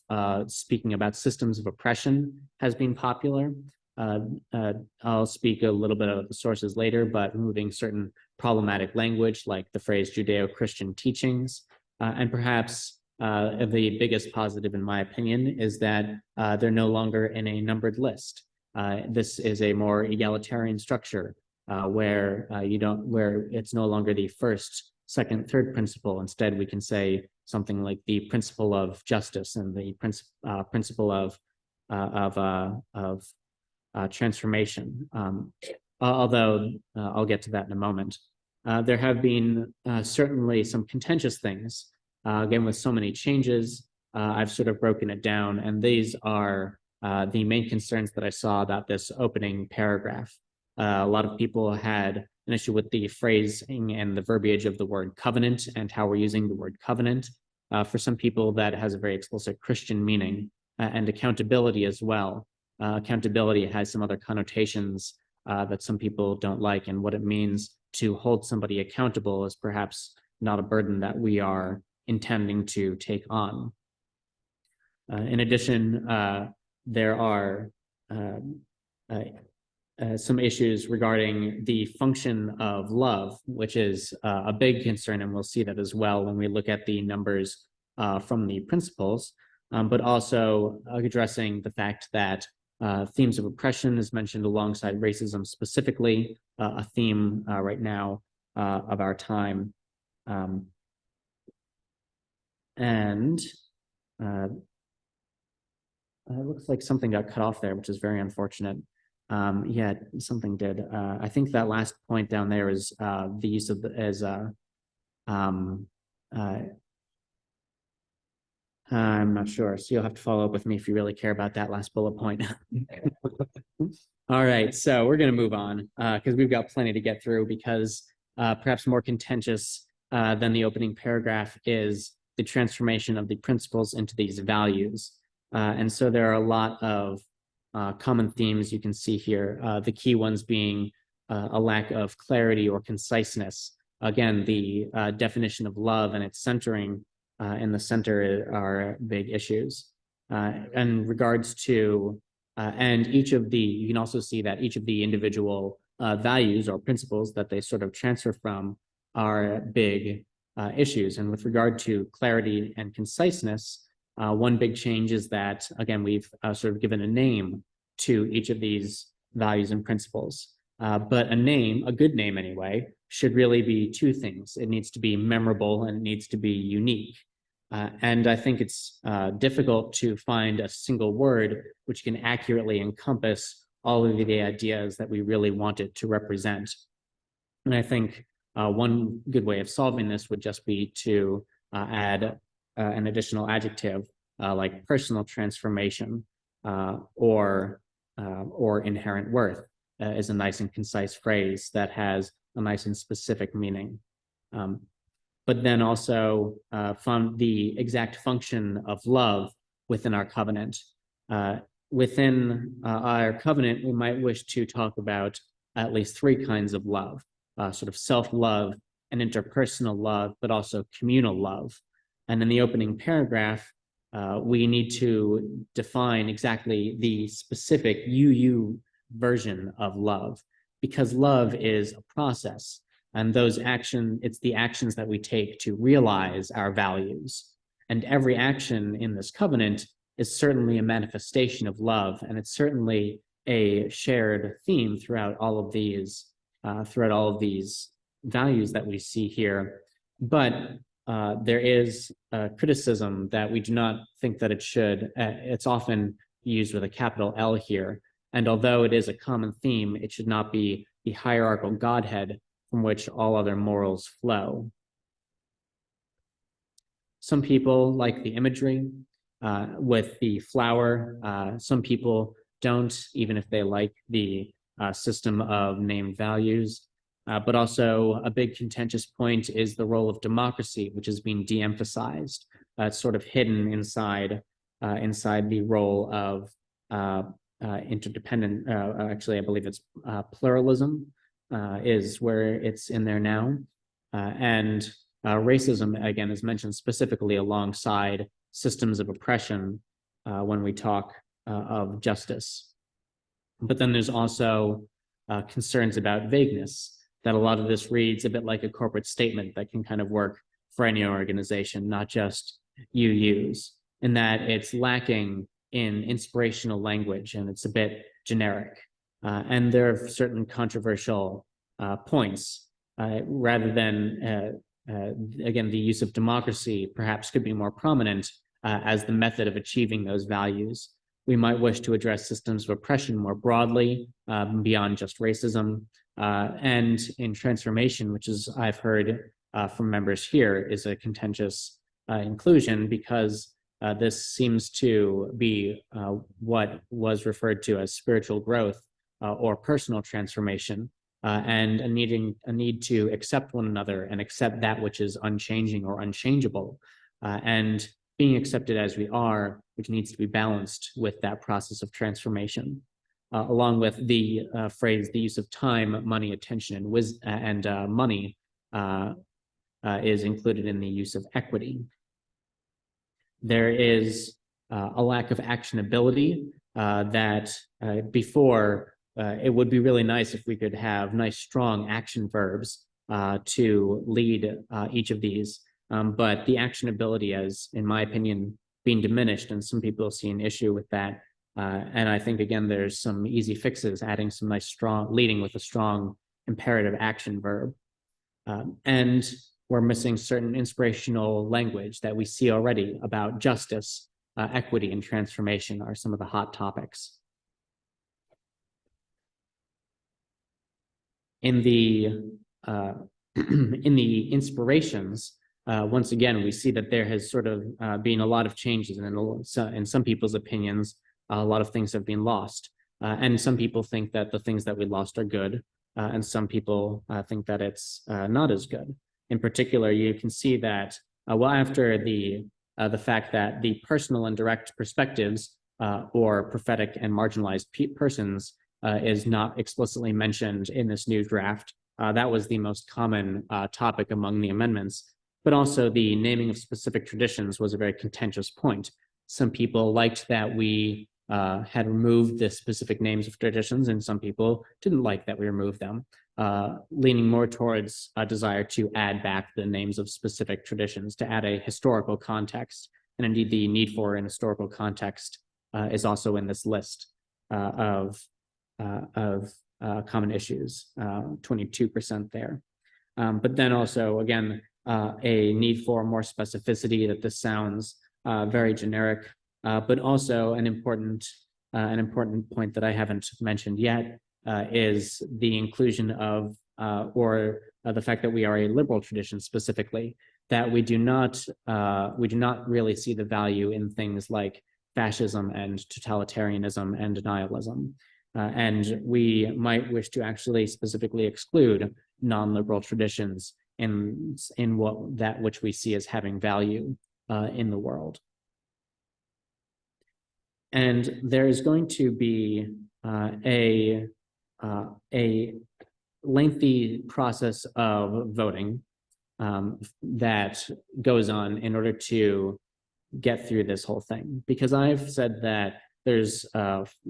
speaking about systems of oppression has been popular. I'll speak a little bit of the sources later, but removing certain problematic language like the phrase Judeo-Christian teachings. And perhaps the biggest positive, in my opinion, is that they're no longer in a numbered list. This is a more egalitarian structure where where it's no longer the first, second, third principle. Instead, we can say something like the principle of justice and the principle of transformation. Although I'll get to that in a moment. There have been certainly some contentious things. Again, with so many changes, I've sort of broken it down, and these are the main concerns that I saw about this opening paragraph. A lot of people had an issue with the phrasing and the verbiage of the word covenant and how we're using the word covenant. For some people, that has a very explicit Christian meaning, and accountability as well. Accountability has some other connotations that some people don't like, and what it means to hold somebody accountable is perhaps not a burden that we are intending to take on. In addition, there are some issues regarding the function of love, which is a big concern, and we'll see that as well when we look at the numbers from the principles, but also addressing the fact that themes of oppression is mentioned alongside racism specifically, a theme right now of our time. It looks like something got cut off there, which is very unfortunate. Yeah, something did. I think that last point down there is the use of I'm not sure, so you'll have to follow up with me if you really care about that last bullet point. All right, so we're going to move on because we've got plenty to get through, because perhaps more contentious than the opening paragraph is the transformation of the principles into these values. And so there are a lot of common themes you can see here, the key ones being a lack of clarity or conciseness. Again, the definition of love and its centering in the center are big issues. In regards to, and each of the, you can also see that each of the individual values or principles that they sort of transfer from are big issues. And with regard to clarity and conciseness, one big change is that, again, we've sort of given a name to each of these values and principles. But a name, a good name anyway, should really be two things. It needs to be memorable and it needs to be unique. And I think it's difficult to find a single word which can accurately encompass all of the ideas that we really want it to represent. And I think one good way of solving this would just be to add an additional adjective like personal transformation or inherent worth is a nice and concise phrase that has a nice and specific meaning. But then also from the exact function of love within our covenant. Within our covenant, we might wish to talk about at least three kinds of love, sort of self-love and interpersonal love, but also communal love. And in the opening paragraph, we need to define exactly the specific UU version of love, because love is a process. And it's the actions that we take to realize our values. And every action in this covenant is certainly a manifestation of love. And it's certainly a shared theme throughout all of these values that we see here. But there is criticism that we do not think that it should. It's often used with a capital L here. And although it is a common theme, it should not be the hierarchical Godhead from which all other morals flow. Some people like the imagery with the flower. Some people don't, even if they like the system of named values. But also a big contentious point is the role of democracy, which is being de-emphasized. It's sort of hidden inside the role of interdependent, actually, I believe it's pluralism is where it's in there now. And racism, again, is mentioned specifically alongside systems of oppression when we talk of justice. But then there's also concerns about vagueness, that a lot of this reads a bit like a corporate statement that can kind of work for any organization, not just UUs, in that it's lacking in inspirational language and it's a bit generic. And there are certain controversial points. Rather than, again, the use of democracy perhaps could be more prominent as the method of achieving those values. We might wish to address systems of oppression more broadly, beyond just racism. And in transformation, which is I've heard from members here, is a contentious inclusion, because this seems to be what was referred to as spiritual growth or personal transformation, and a need to accept one another and accept that which is unchanging or unchangeable, and being accepted as we are, which needs to be balanced with that process of transformation, along with the phrase, the use of time, money, attention, and money is included in the use of equity. There is a lack of actionability that before it would be really nice if we could have nice, strong action verbs to lead each of these. But the actionability has, in my opinion, been diminished, and some people see an issue with that. And I think, again, there's some easy fixes, adding some nice, strong, leading with a strong imperative action verb. And we're missing certain inspirational language that we see already about justice, equity, and transformation are some of the hot topics. In the in the inspirations, once again, we see that there has sort of been a lot of changes, and in some people's opinions, a lot of things have been lost. And some people think that the things that we lost are good, and some people think that it's not as good. In particular, you can see that well, after the fact that the personal and direct perspectives or prophetic and marginalized persons is not explicitly mentioned in this new draft. That was the most common topic among the amendments, but also the naming of specific traditions was a very contentious point. Some people liked that we had removed the specific names of traditions, and some people didn't like that we removed them, leaning more towards a desire to add back the names of specific traditions to add a historical context. And indeed, the need for an historical context is also in this list of common issues, 22% there. But then also, again, a need for more specificity, that this sounds very generic, but also an important point that I haven't mentioned yet is the inclusion of, or the fact that we are a liberal tradition specifically, that we do not really see the value in things like fascism and totalitarianism and denialism. And we might wish to actually specifically exclude non-liberal traditions in that which we see as having value in the world. And there is going to be a lengthy process of voting that goes on in order to get through this whole thing, because I've said that there's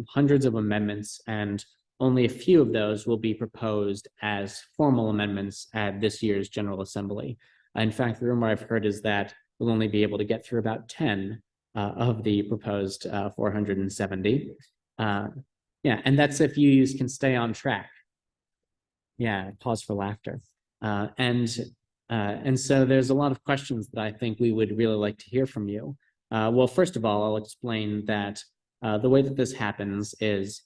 hundreds of amendments, and only a few of those will be proposed as formal amendments at this year's General Assembly. In fact, the rumor I've heard is that we'll only be able to get through about 10 of the proposed 470. Yeah, and that's if UUs can stay on track. Yeah, pause for laughter. And so there's a lot of questions that I think we would really like to hear from you. Well, first of all, I'll explain that the way that this happens is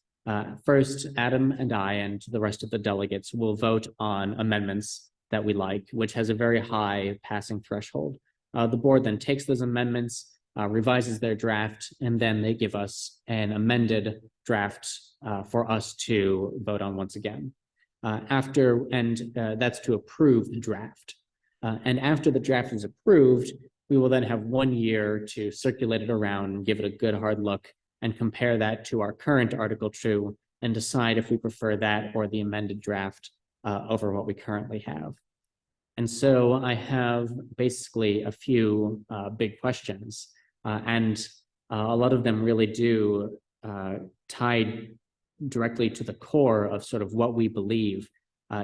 first, Adam and I and the rest of the delegates will vote on amendments that we like, which has a very high passing threshold. The board then takes those amendments, revises their draft, and then they give us an amended draft for us to vote on once again. That's to approve the draft. And after the draft is approved, we will then have 1 year to circulate it around, give it a good hard look, and compare that to our current Article 2 and decide if we prefer that or the amended draft over what we currently have. And so I have basically a few big questions, and a lot of them really do tie directly to the core of sort of what we believe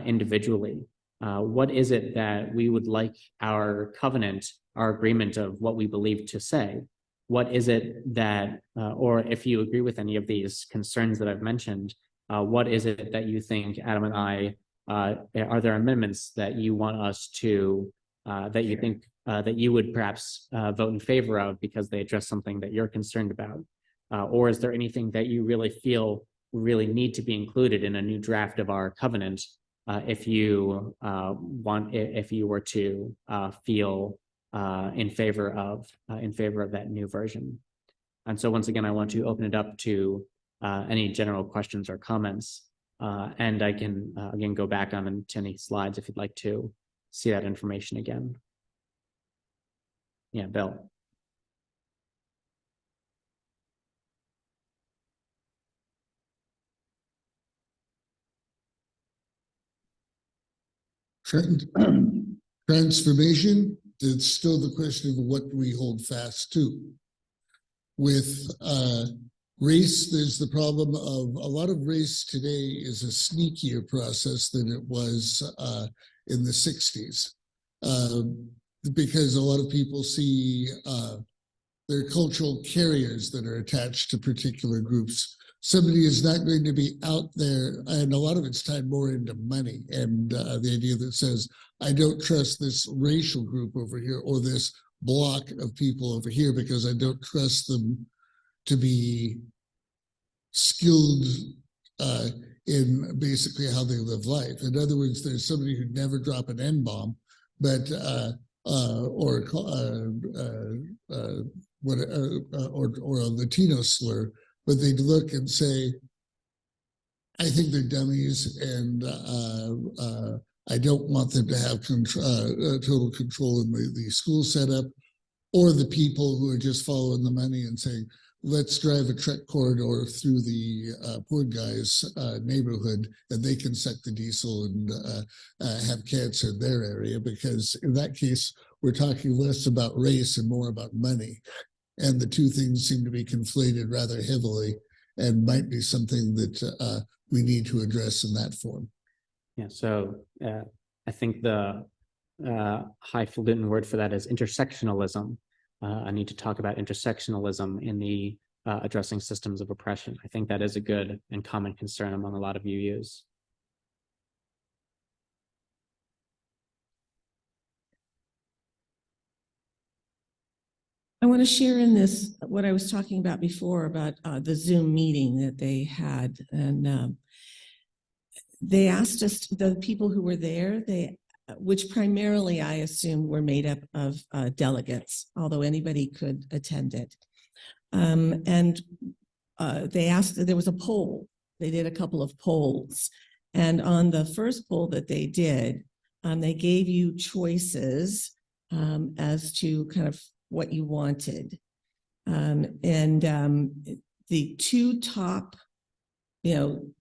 individually. What is it that we would like our covenant, our agreement of what we believe to say? What is it that, or if you agree with any of these concerns that I've mentioned, what is it that you think, Adam and I, are there amendments that you want us to, that you think that you would perhaps vote in favor of because they address something that you're concerned about? Or is there anything that you really feel really need to be included in a new draft of our covenant if you were to feel in favor of that new version? And so once again, I want to open it up to any general questions or comments And I can, again, go back on to any slides if you'd like to see that information again. Yeah, Bill. Transformation, it's still the question of what we hold fast to. With race, there's the problem of a lot of race today is a sneakier process than it was in the 60s. Because a lot of people see their cultural carriers that are attached to particular groups. Somebody is not going to be out there, and a lot of it's tied more into money and the idea that says, I don't trust this racial group over here or this block of people over here because I don't trust them to be skilled in basically how they live life. In other words, there's somebody who'd never drop an N-bomb, but or a Latino slur, but they'd look and say, I think they're dummies, and I don't want them to have total control in the school setup, or the people who are just following the money and saying, let's drive a truck corridor through the poor guy's neighborhood, and they can suck the diesel and have cancer in their area, because in that case, we're talking less about race and more about money. And the two things seem to be conflated rather heavily and might be something that we need to address in that form. Yeah, so I think the highfalutin word for that is intersectionalism. I need to talk about intersectionalism in the addressing systems of oppression. I think that is a good and common concern among a lot of UUs. I want to share in this what I was talking about before about the Zoom meeting that they had. And they asked us, the people who were there, which primarily I assume were made up of delegates, although anybody could attend it. They asked, there was a poll. They did a couple of polls. And on the first poll that they did, they gave you choices as to kind of what you wanted. The two top,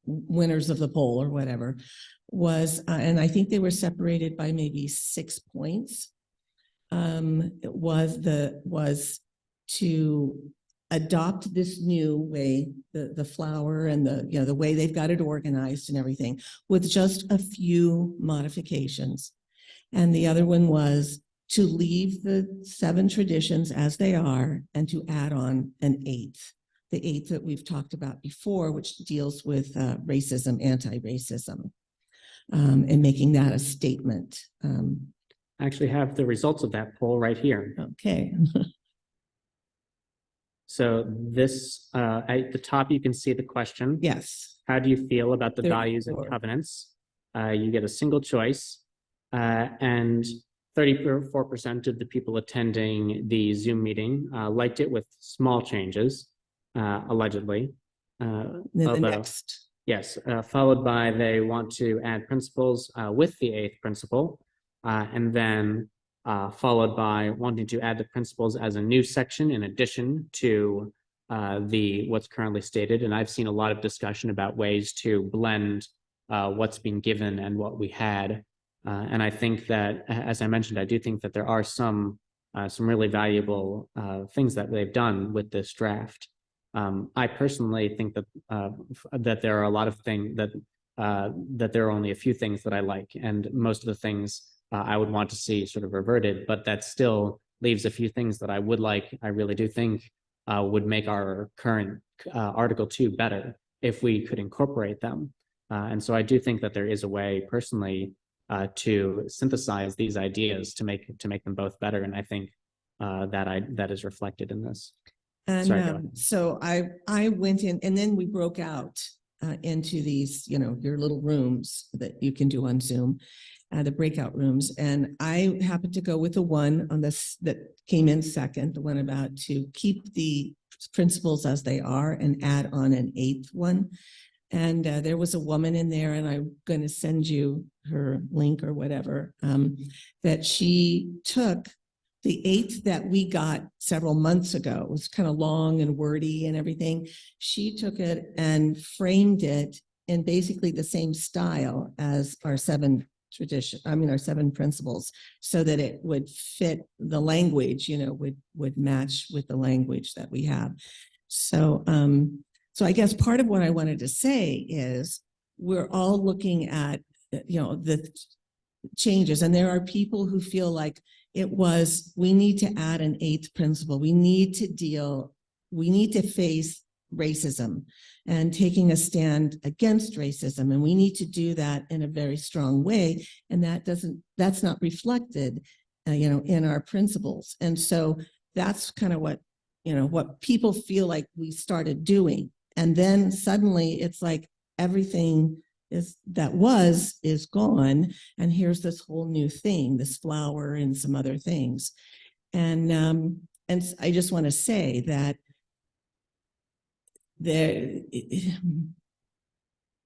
winners of the poll or whatever was, and I think they were separated by maybe 6 points, was to adopt this new way, the flower and the way they've got it organized and everything, with just a few modifications. And the other one was to leave the 7 traditions as they are and to add on an 8th, the 8th that we've talked about before, which deals with racism, anti-racism, and making that a statement. I actually have the results of that poll right here. Okay. So this, at the top, you can see the question. Yes. How do you feel about the 34. values and covenants? You get a single choice, and 34% of the people attending the Zoom meeting liked it with small changes, allegedly. Then the next. Yes, followed by they want to add principles with the 8th principle, and then followed by wanting to add the principles as a new section in addition to what's currently stated. And I've seen a lot of discussion about ways to blend what's been given and what we had. And I think that, as I mentioned, I do think that there are some really valuable things that they've done with this draft. I personally think that that there are a lot of things that there are only a few things that I like, and most of the things I would want to see sort of reverted, but that still leaves a few things that I would like. I really do think would make our current Article 2 better if we could incorporate them. And so I do think that there is a way, personally, to synthesize these ideas to make them both better. And I think that is reflected in this. And Sorry, so I went in, and then we broke out into these, your little rooms that you can do on Zoom, the breakout rooms. And I happened to go with the one on this that came in second, the one about to keep the principles as they are and add on an 8th one. And there was a woman in there, and I'm going to send you her link or whatever, that she took the 8th that we got several months ago. It was kind of long and wordy and everything. She took it and framed it in basically the same style as our 7 our 7 principles, so that it would fit the language, would match with the language that we have. So, so I guess part of what I wanted to say is we're all looking at, the changes, and there are people who feel like we need to add an 8th principle. We need to face racism and taking a stand against racism. And we need to do that in a very strong way. And that's not reflected, in our principles. And so that's kind of what people feel like we started doing. And then suddenly it's like everything is gone. And here's this whole new thing, this flower and some other things. And I just want to say that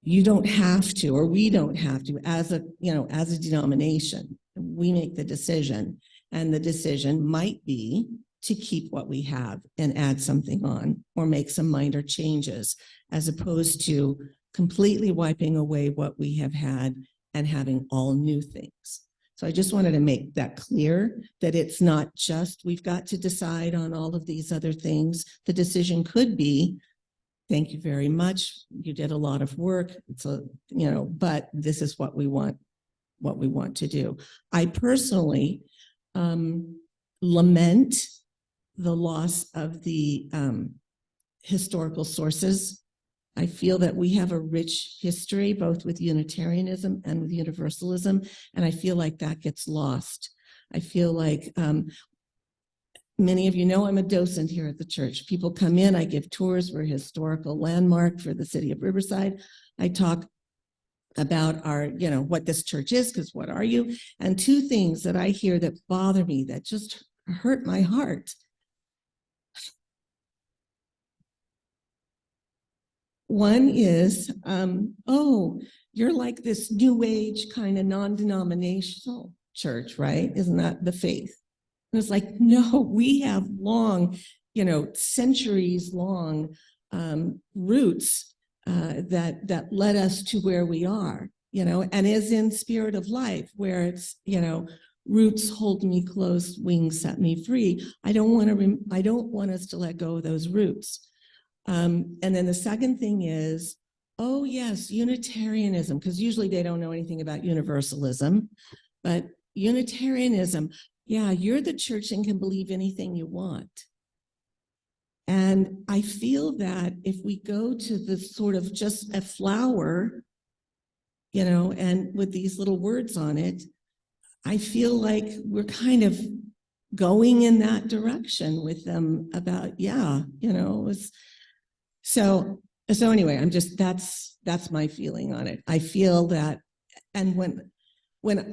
you don't have to, or we don't have to, as a denomination, we make the decision, and the decision might be to keep what we have and add something on or make some minor changes, as opposed to completely wiping away what we have had and having all new things. So I just wanted to make that clear, that it's not just we've got to decide on all of these other things. The decision could be, thank you very much, you did a lot of work, but this is what we want to do. I personally lament the loss of the historical sources. I feel that we have a rich history, both with Unitarianism and with Universalism, and I feel like that gets lost. I feel like many of you know I'm a docent here at the church. People come in, I give tours. We're a historical landmark for the city of Riverside. I talk about our, what this church is, because what are you? And 2 things that I hear that bother me, that just hurt my heart. One is, oh, you're like this new age kind of non-denominational church, right? Isn't that the faith? And it's like, no, we have long, centuries long roots that led us to where we are, and is in Spirit of Life, where it's, roots hold me close, wings set me free. I don't want us to let go of those roots. And then the second thing is, oh yes, Unitarianism, because usually they don't know anything about Universalism, but Unitarianism, yeah, you're the church and can believe anything you want. And I feel that if we go to the sort of just a flower, and with these little words on it, I feel like we're kind of going in that direction with them about, so anyway, that's my feeling on it. I feel that, and when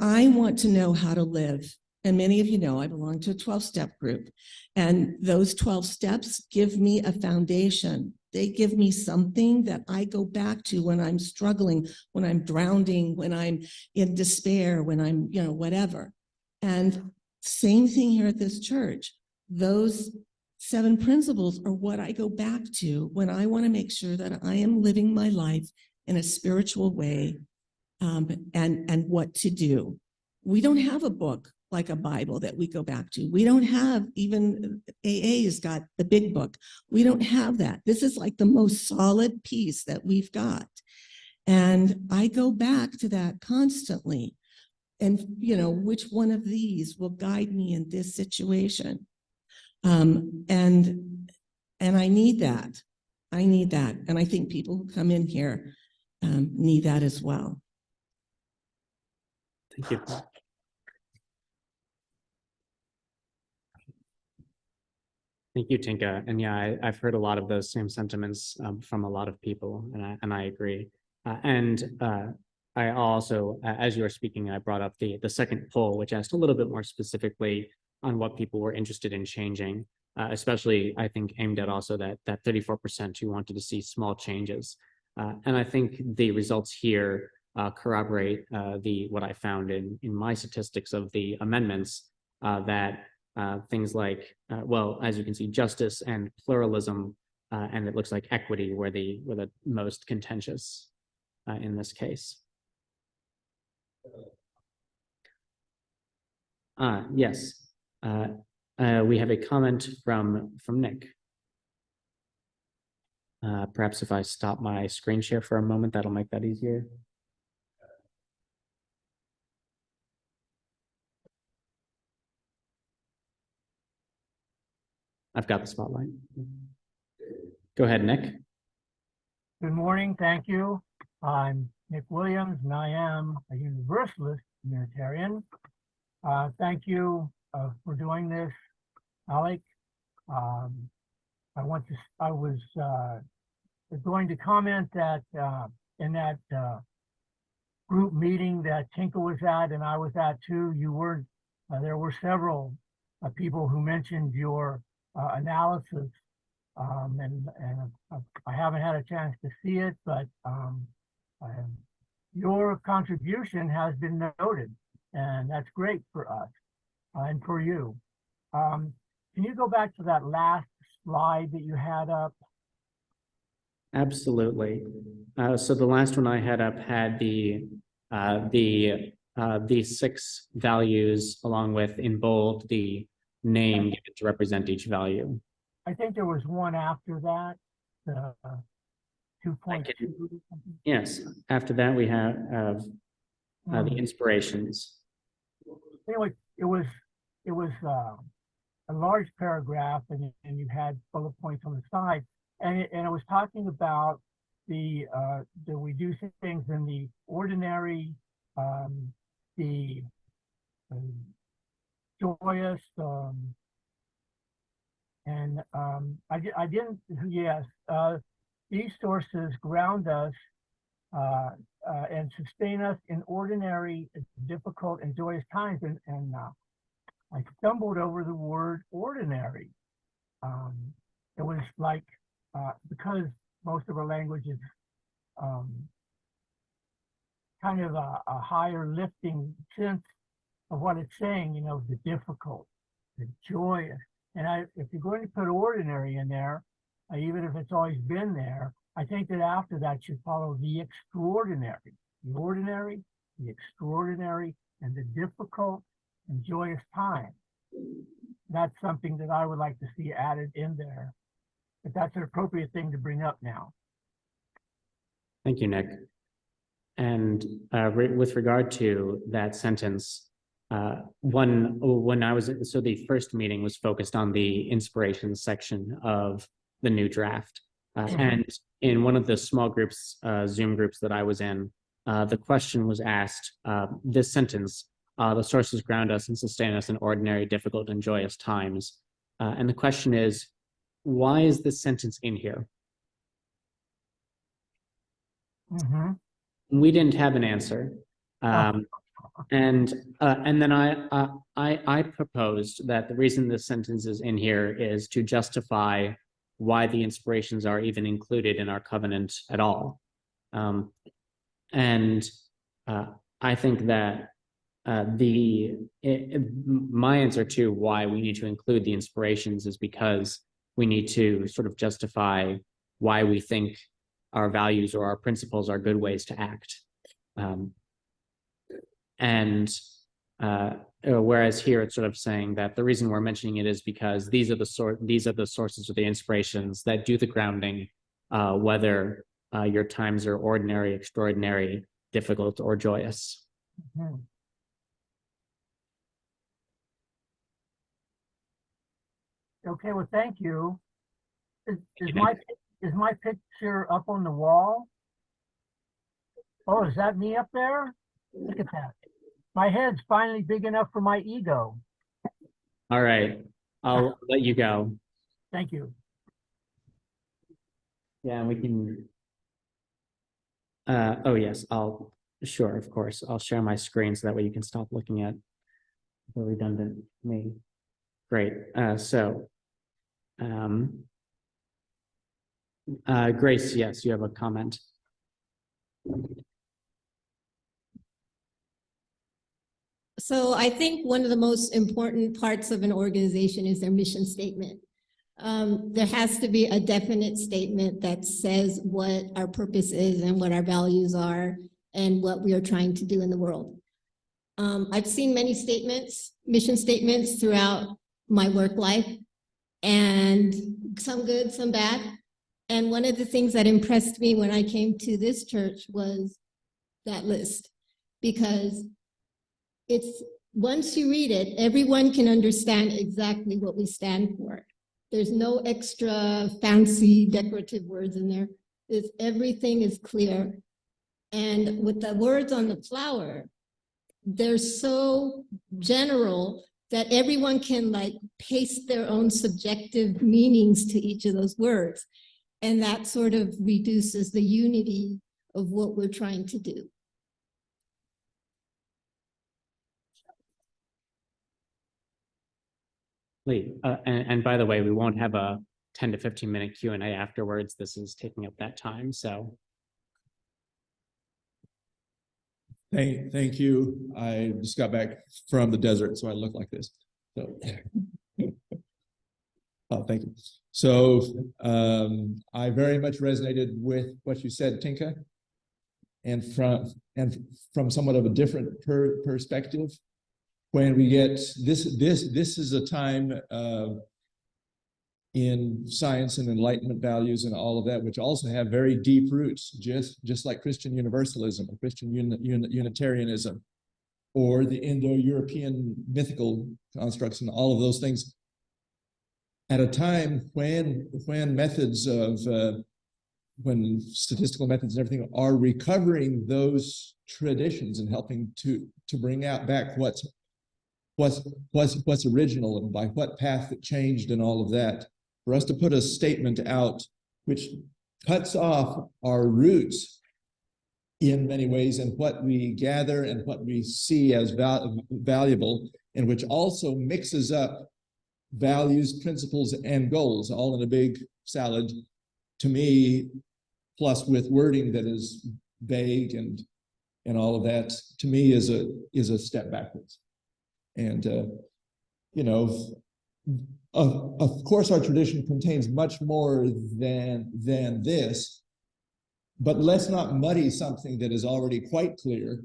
I want to know how to live, and many of you know I belong to a 12-step group, and those 12 steps give me a foundation. They give me something that I go back to when I'm struggling, when I'm drowning, when I'm in despair, when I'm, whatever. And same thing here at this church. Those 7 principles are what I go back to when I want to make sure that I am living my life in a spiritual way, and what to do. We don't have a book like a Bible that we go back to. We don't have, even AA's got the big book. We don't have that. This is like the most solid piece that we've got. And I go back to that constantly. And, which one of these will guide me in this situation? And I need that. And I think people who come in here need that as well. Thank you. Thank you, Tinka. And yeah, I've heard a lot of those same sentiments from a lot of people, and I agree. I also, as you were speaking, I brought up the second poll, which asked a little bit more specifically on what people were interested in changing, especially I think aimed at also that 34% who wanted to see small changes. And I think the results here corroborate what I found in my statistics of the amendments, that things like, well, as you can see, justice and pluralism, and it looks like equity were the most contentious in this case. Yes, we have a comment from Nick. Perhaps if I stop my screen share for a moment, that'll make that easier. I've got the spotlight. Go ahead, Nick. Good morning, thank you. I'm Nick Williams, and I am a Universalist Unitarian. Thank you for doing this, Alec. I was going to comment that in that group meeting that Tinka was at and I was at too, there were several people who mentioned your analysis, and I haven't had a chance to see it, but your contribution has been noted, and that's great for us and for you. Can you go back to that last slide that you had up? Absolutely. So the last one I had up had the 6 values along with, in bold, the name given to represent each value. I think there was one after that, 2.2. Yes, after that we have the inspirations. Anyway, it was a large paragraph, and you had bullet points on the side, and it was talking about that we do things in the ordinary, the joyous, and I didn't, yes, these sources ground us and sustain us in ordinary, difficult, and joyous times, and I stumbled over the word ordinary. It was like, because most of our language is kind of a higher lifting sense of what it's saying, the difficult, the joyous. And if you're going to put ordinary in there, even if it's always been there, I think that after that should follow the extraordinary, the ordinary, the extraordinary, and the difficult and joyous time. That's something that I would like to see added in there. But that's an appropriate thing to bring up now. Thank you, Nick. And with regard to that sentence, so the first meeting was focused on the inspiration section of the new draft. And in one of the small groups, Zoom groups that I was in, the question was asked, this sentence, the sources ground us and sustain us in ordinary, difficult, and joyous times. And the question is, why is this sentence in here? We didn't have an answer. And then I proposed that the reason this sentence is in here is to justify why the inspirations are even included in our covenant at all. And I think that my answer to why we need to include the inspirations is because we need to sort of justify why we think our values or our principles are good ways to act. Whereas here it's sort of saying that the reason we're mentioning it is because these are the sources of the inspirations that do the grounding, whether your times are ordinary, extraordinary, difficult, or joyous. Okay, well, thank you. Is my picture up on the wall? Oh, is that me up there? Look at that. My head's finally big enough for my ego. All right, I'll let you go. Thank you. Yeah, and we can. Oh yes, sure, of course. I'll share my screen so that way you can stop looking at the redundant me. Great. Grace, yes, you have a comment. So I think one of the most important parts of an organization is their mission statement. There has to be a definite statement that says what our purpose is and what our values are and what we are trying to do in the world. I've seen many statements, mission statements throughout my work life, and some good, some bad. And one of the things that impressed me when I came to this church was that list, because it's, once you read it, everyone can understand exactly what we stand for. There's no extra fancy decorative words in there. Everything is clear. And with the words on the flower, they're so general that everyone can like paste their own subjective meanings to each of those words. And that sort of reduces the unity of what we're trying to do. Lee, and by the way, we won't have a 10 to 15 minute Q&A afterwards. This is taking up that time, so. Thank you. I just got back from the desert, so I look like this. So, oh, thank you. So I very much resonated with what you said, Tinka, and from somewhat of a different perspective. When we get this is a time in science and enlightenment values and all of that, which also have very deep roots, just like Christian Universalism or Christian Unitarianism, or the Indo-European mythical constructs and all of those things. At a time when methods of when statistical methods and everything are recovering those traditions and helping to bring out back what's original and by what path it changed and all of that, for us to put a statement out which cuts off our roots in many ways and what we gather and what we see as valuable, and which also mixes up values, principles, and goals all in a big salad, to me, plus with wording that is vague and all of that, to me is a step backwards. And you know, of course, our tradition contains much more than this, but let's not muddy something that is already quite clear,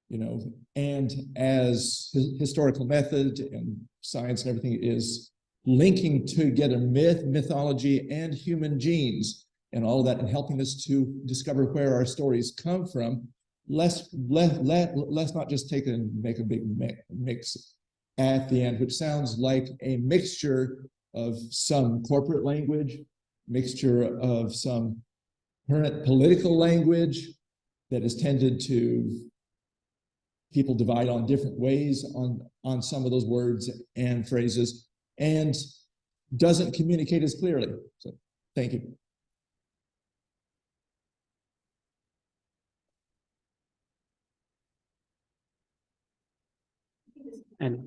you know, and as historical method and science and everything is linking together mythology and human genes and all of that, and helping us to discover where our stories come from. Let's not just take and make a big mix at the end, which sounds like a mixture of some corporate language, mixture of some current political language that is tended to people divide on different ways on some of those words and phrases, and doesn't communicate as clearly. So thank you. And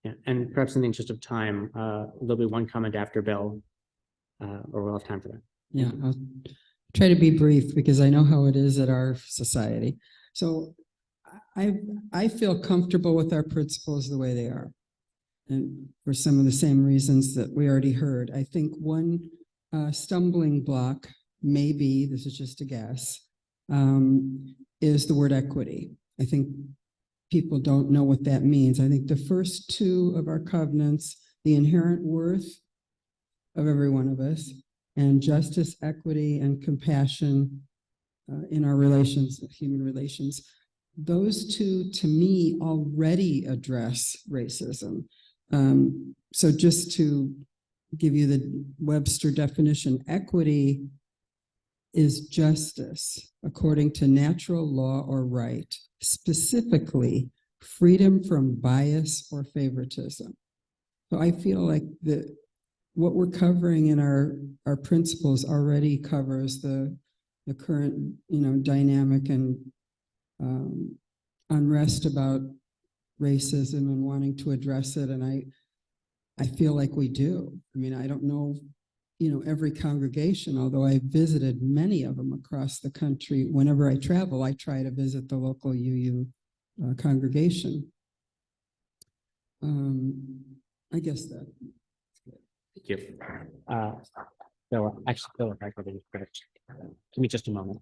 yeah, and perhaps in the interest of time, there'll be one comment after Bill, or we'll have time for that. Yeah, I'll try to be brief because I know how it is at our society. So I feel comfortable with our principles the way they are. And for some of the same reasons that we already heard. I think one stumbling block, maybe, this is just a guess, is the word equity. I think people don't know what that means. I think the first two of our covenants, the inherent worth of every one of us, and justice, equity, and compassion in our relations, human relations, those two, to me, already address racism. So just to give you the Webster definition, equity is justice according to natural law or right, specifically freedom from bias or favoritism. So I feel like what we're covering in our principles already covers the current, dynamic and unrest about racism and wanting to address it. And I feel like we do. I mean, I don't know, every congregation, although I visited many of them across the country. Whenever I travel, I try to visit the local UU congregation. I guess that. Thank you. So actually, Philip, I could give me just a moment.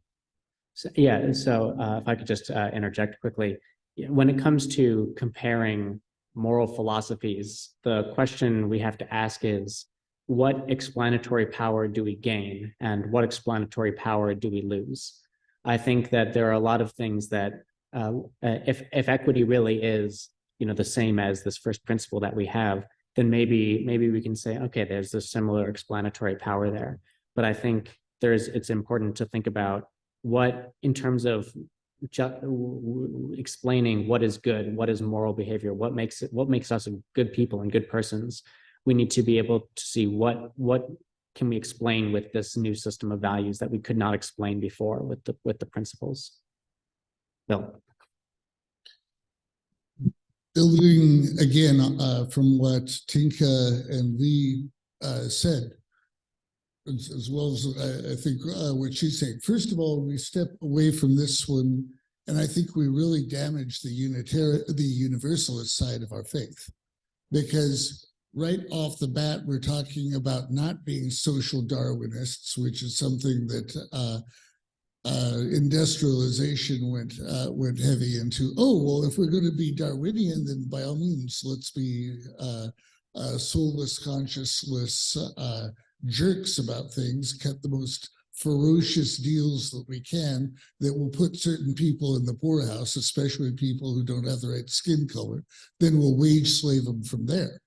So, yeah, so if I could just interject quickly. When it comes to comparing moral philosophies, the question we have to ask is, what explanatory power do we gain and what explanatory power do we lose? I think that there are a lot of things that if equity really is, the same as this first principle that we have, then maybe we can say, okay, there's a similar explanatory power there. But I think it's important to think about what, in terms of explaining what is good, what is moral behavior, what makes us good people and good persons. We need to be able to see what can we explain with this new system of values that we could not explain before with the principles. Bill. Building again from what Tinka and Lee said, as well as I think what she's saying. First of all, we step away from this one, and I think we really damage the Universalist side of our faith, because right off the bat, we're talking about not being social Darwinists, which is something that industrialization went heavy into. Oh, well, if we're going to be Darwinian, then by all means, let's be soulless, consciousless jerks about things, cut the most ferocious deals that we can that will put certain people in the poorhouse, especially people who don't have the right skin color, then we'll wage slave them from there.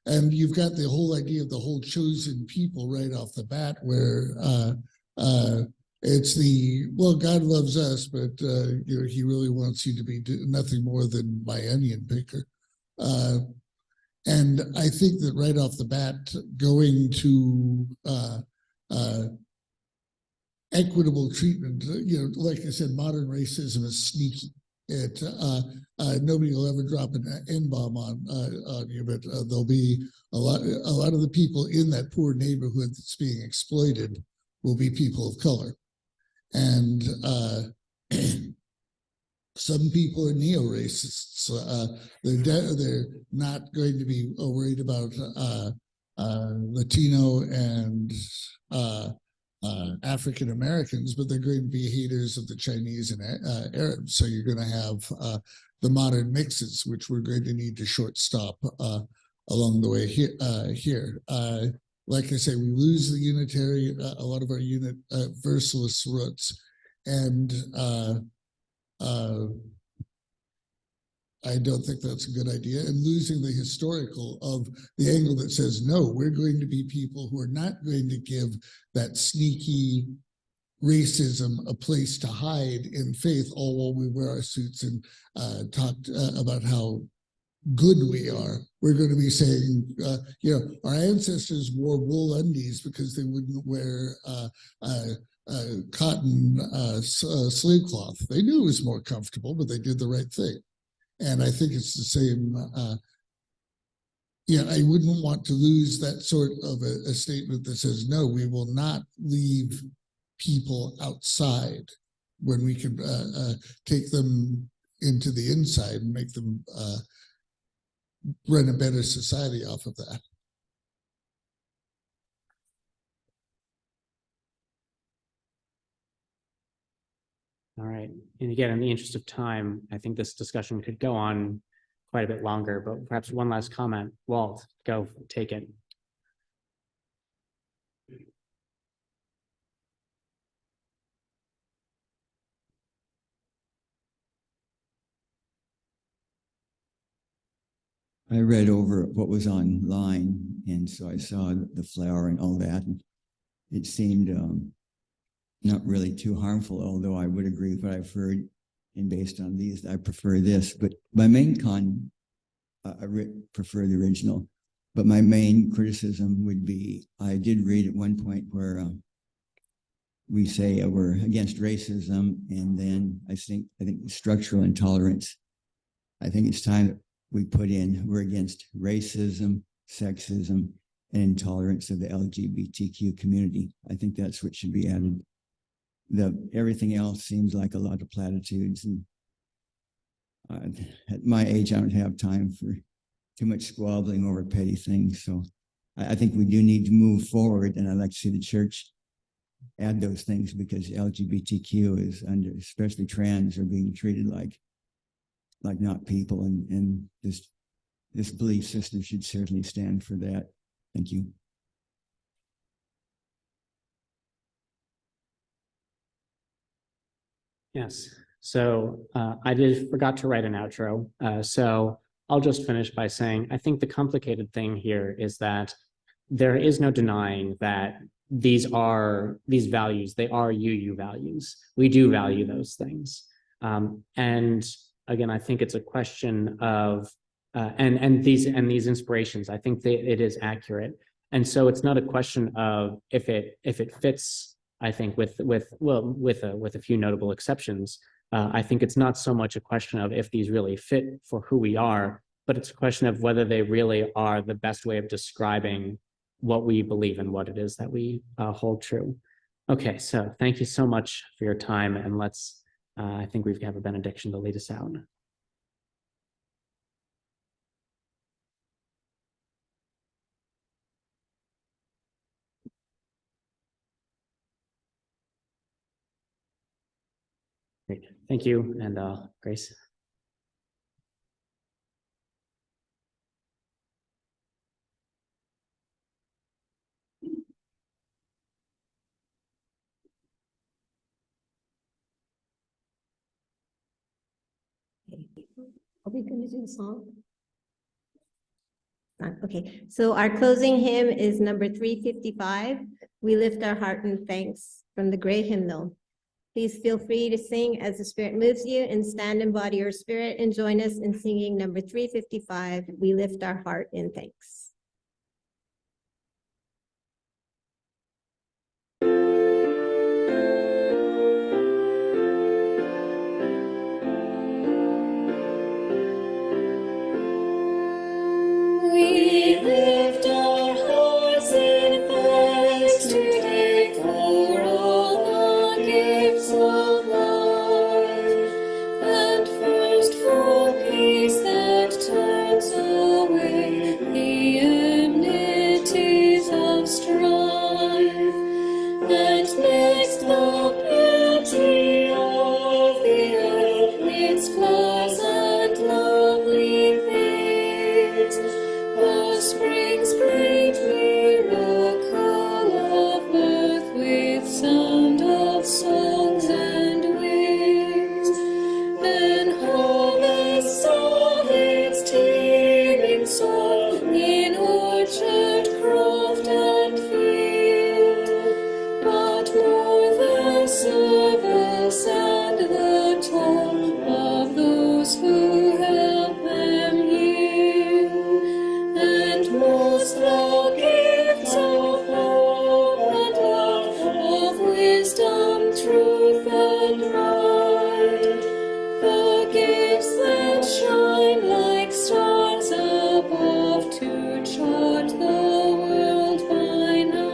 And you've got the whole idea of the whole chosen people right off the bat, where it's well, God loves us, but he really wants you to be nothing more than my onion picker. And I think that right off the bat, going to equitable treatment, like I said, modern racism is sneaky. Nobody will ever drop an N-bomb on you, but there'll be a lot of the people in that poor neighborhood that's being exploited will be people of color. And some people are neo-racists. They're not going to be worried about Latino and African Americans, but they're going to be haters of the Chinese and Arabs. So you're going to have the modern mixes, which we're going to need to shortstop along the way here. Like I say, we lose the Unitarian, a lot of our Universalist roots, and I don't think that's a good idea. And losing the historical of the angle that says, no, we're going to be people who are not going to give that sneaky racism a place to hide in faith, all while we wear our suits and talk about how good we are. We're going to be saying, our ancestors wore wool undies because they wouldn't wear cotton slave cloth. They knew it was more comfortable, but they did the right thing. And I think it's the same. I wouldn't want to lose that sort of a statement that says, no, we will not leave people outside when we can take them into the inside and make them run a better society off of that. All right. And again, in the interest of time, I think this discussion could go on quite a bit longer, but perhaps one last comment. Walt, go take it. I read over what was online, and so I saw the flower and all that. And it seemed not really too harmful, although I would agree with what I've heard, and based on these, I prefer this. But my main I prefer the original, but my main criticism would be, I did read at one point where we say we're against racism, and then I think structural intolerance. I think it's time that we put in, we're against racism, sexism, and intolerance of the LGBTQ community. I think that's what should be added. Everything else seems like a lot of platitudes, and at my age, I don't have time for too much squabbling over petty things. So I think we do need to move forward, and I'd like to see the church add those things, because LGBTQ is under, especially trans, are being treated like not people, and this belief system should certainly stand for that. Thank you. Yes, so I forgot to write an outro. So I'll just finish by saying, I think the complicated thing here is that there is no denying that these values, they are UU values. We do value those things. And again, I think it's a question of, and these inspirations, I think it is accurate. And so it's not a question of if it fits, I think with a few notable exceptions. I think it's not so much a question of if these really fit for who we are, but it's a question of whether they really are the best way of describing what we believe and what it is that we hold true. Okay, so thank you so much for your time, and let's, I think we have a benediction to lead us out. Great, thank you, and Grace. Are we going to do the song? Okay, so our closing hymn is number 355. We lift our heart in thanks, from the great hymnal. Please feel free to sing as the Spirit moves you, and stand in body or spirit and join us in singing number 355. We lift our heart in thanks. We lift our hearts in thanks today for all the gifts of life, and first for peace that turns away the enmities of strife, and next the beauty of the earth, its flowers and lovely things. The spring's great miracle of birth, with sound of songs and wings. Then harvest saw its teeming soul in orchard, croft, and field. But more the service and the toil of those who help them yield, and most the gifts of hope and love, of wisdom, truth, and right, the gifts that shine like stars above to chart the world by night.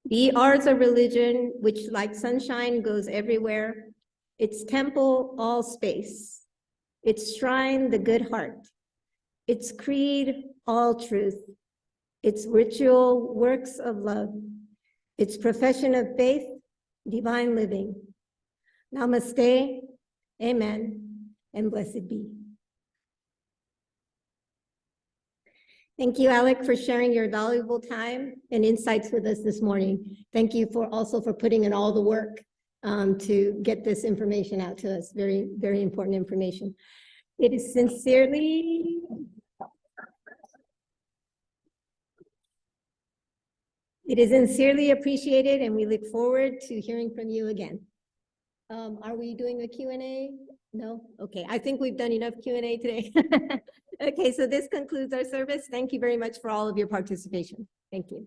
Be ours a religion which, like sunshine, goes everywhere. Its temple, all space. Its shrine, the good heart. Its creed, all truth. Its ritual, works of love. Its profession of faith, divine living. Namaste, amen, and blessed be. Thank you, Alec, for sharing your valuable time and insights with us this morning. Thank you also for putting in all the work to get this information out to us. Very, very important information. It is sincerely appreciated, and we look forward to hearing from you again. Are we doing a Q&A? No? Okay, I think we've done enough Q&A today. Okay, so this concludes our service. Thank you very much for all of your participation. Thank you.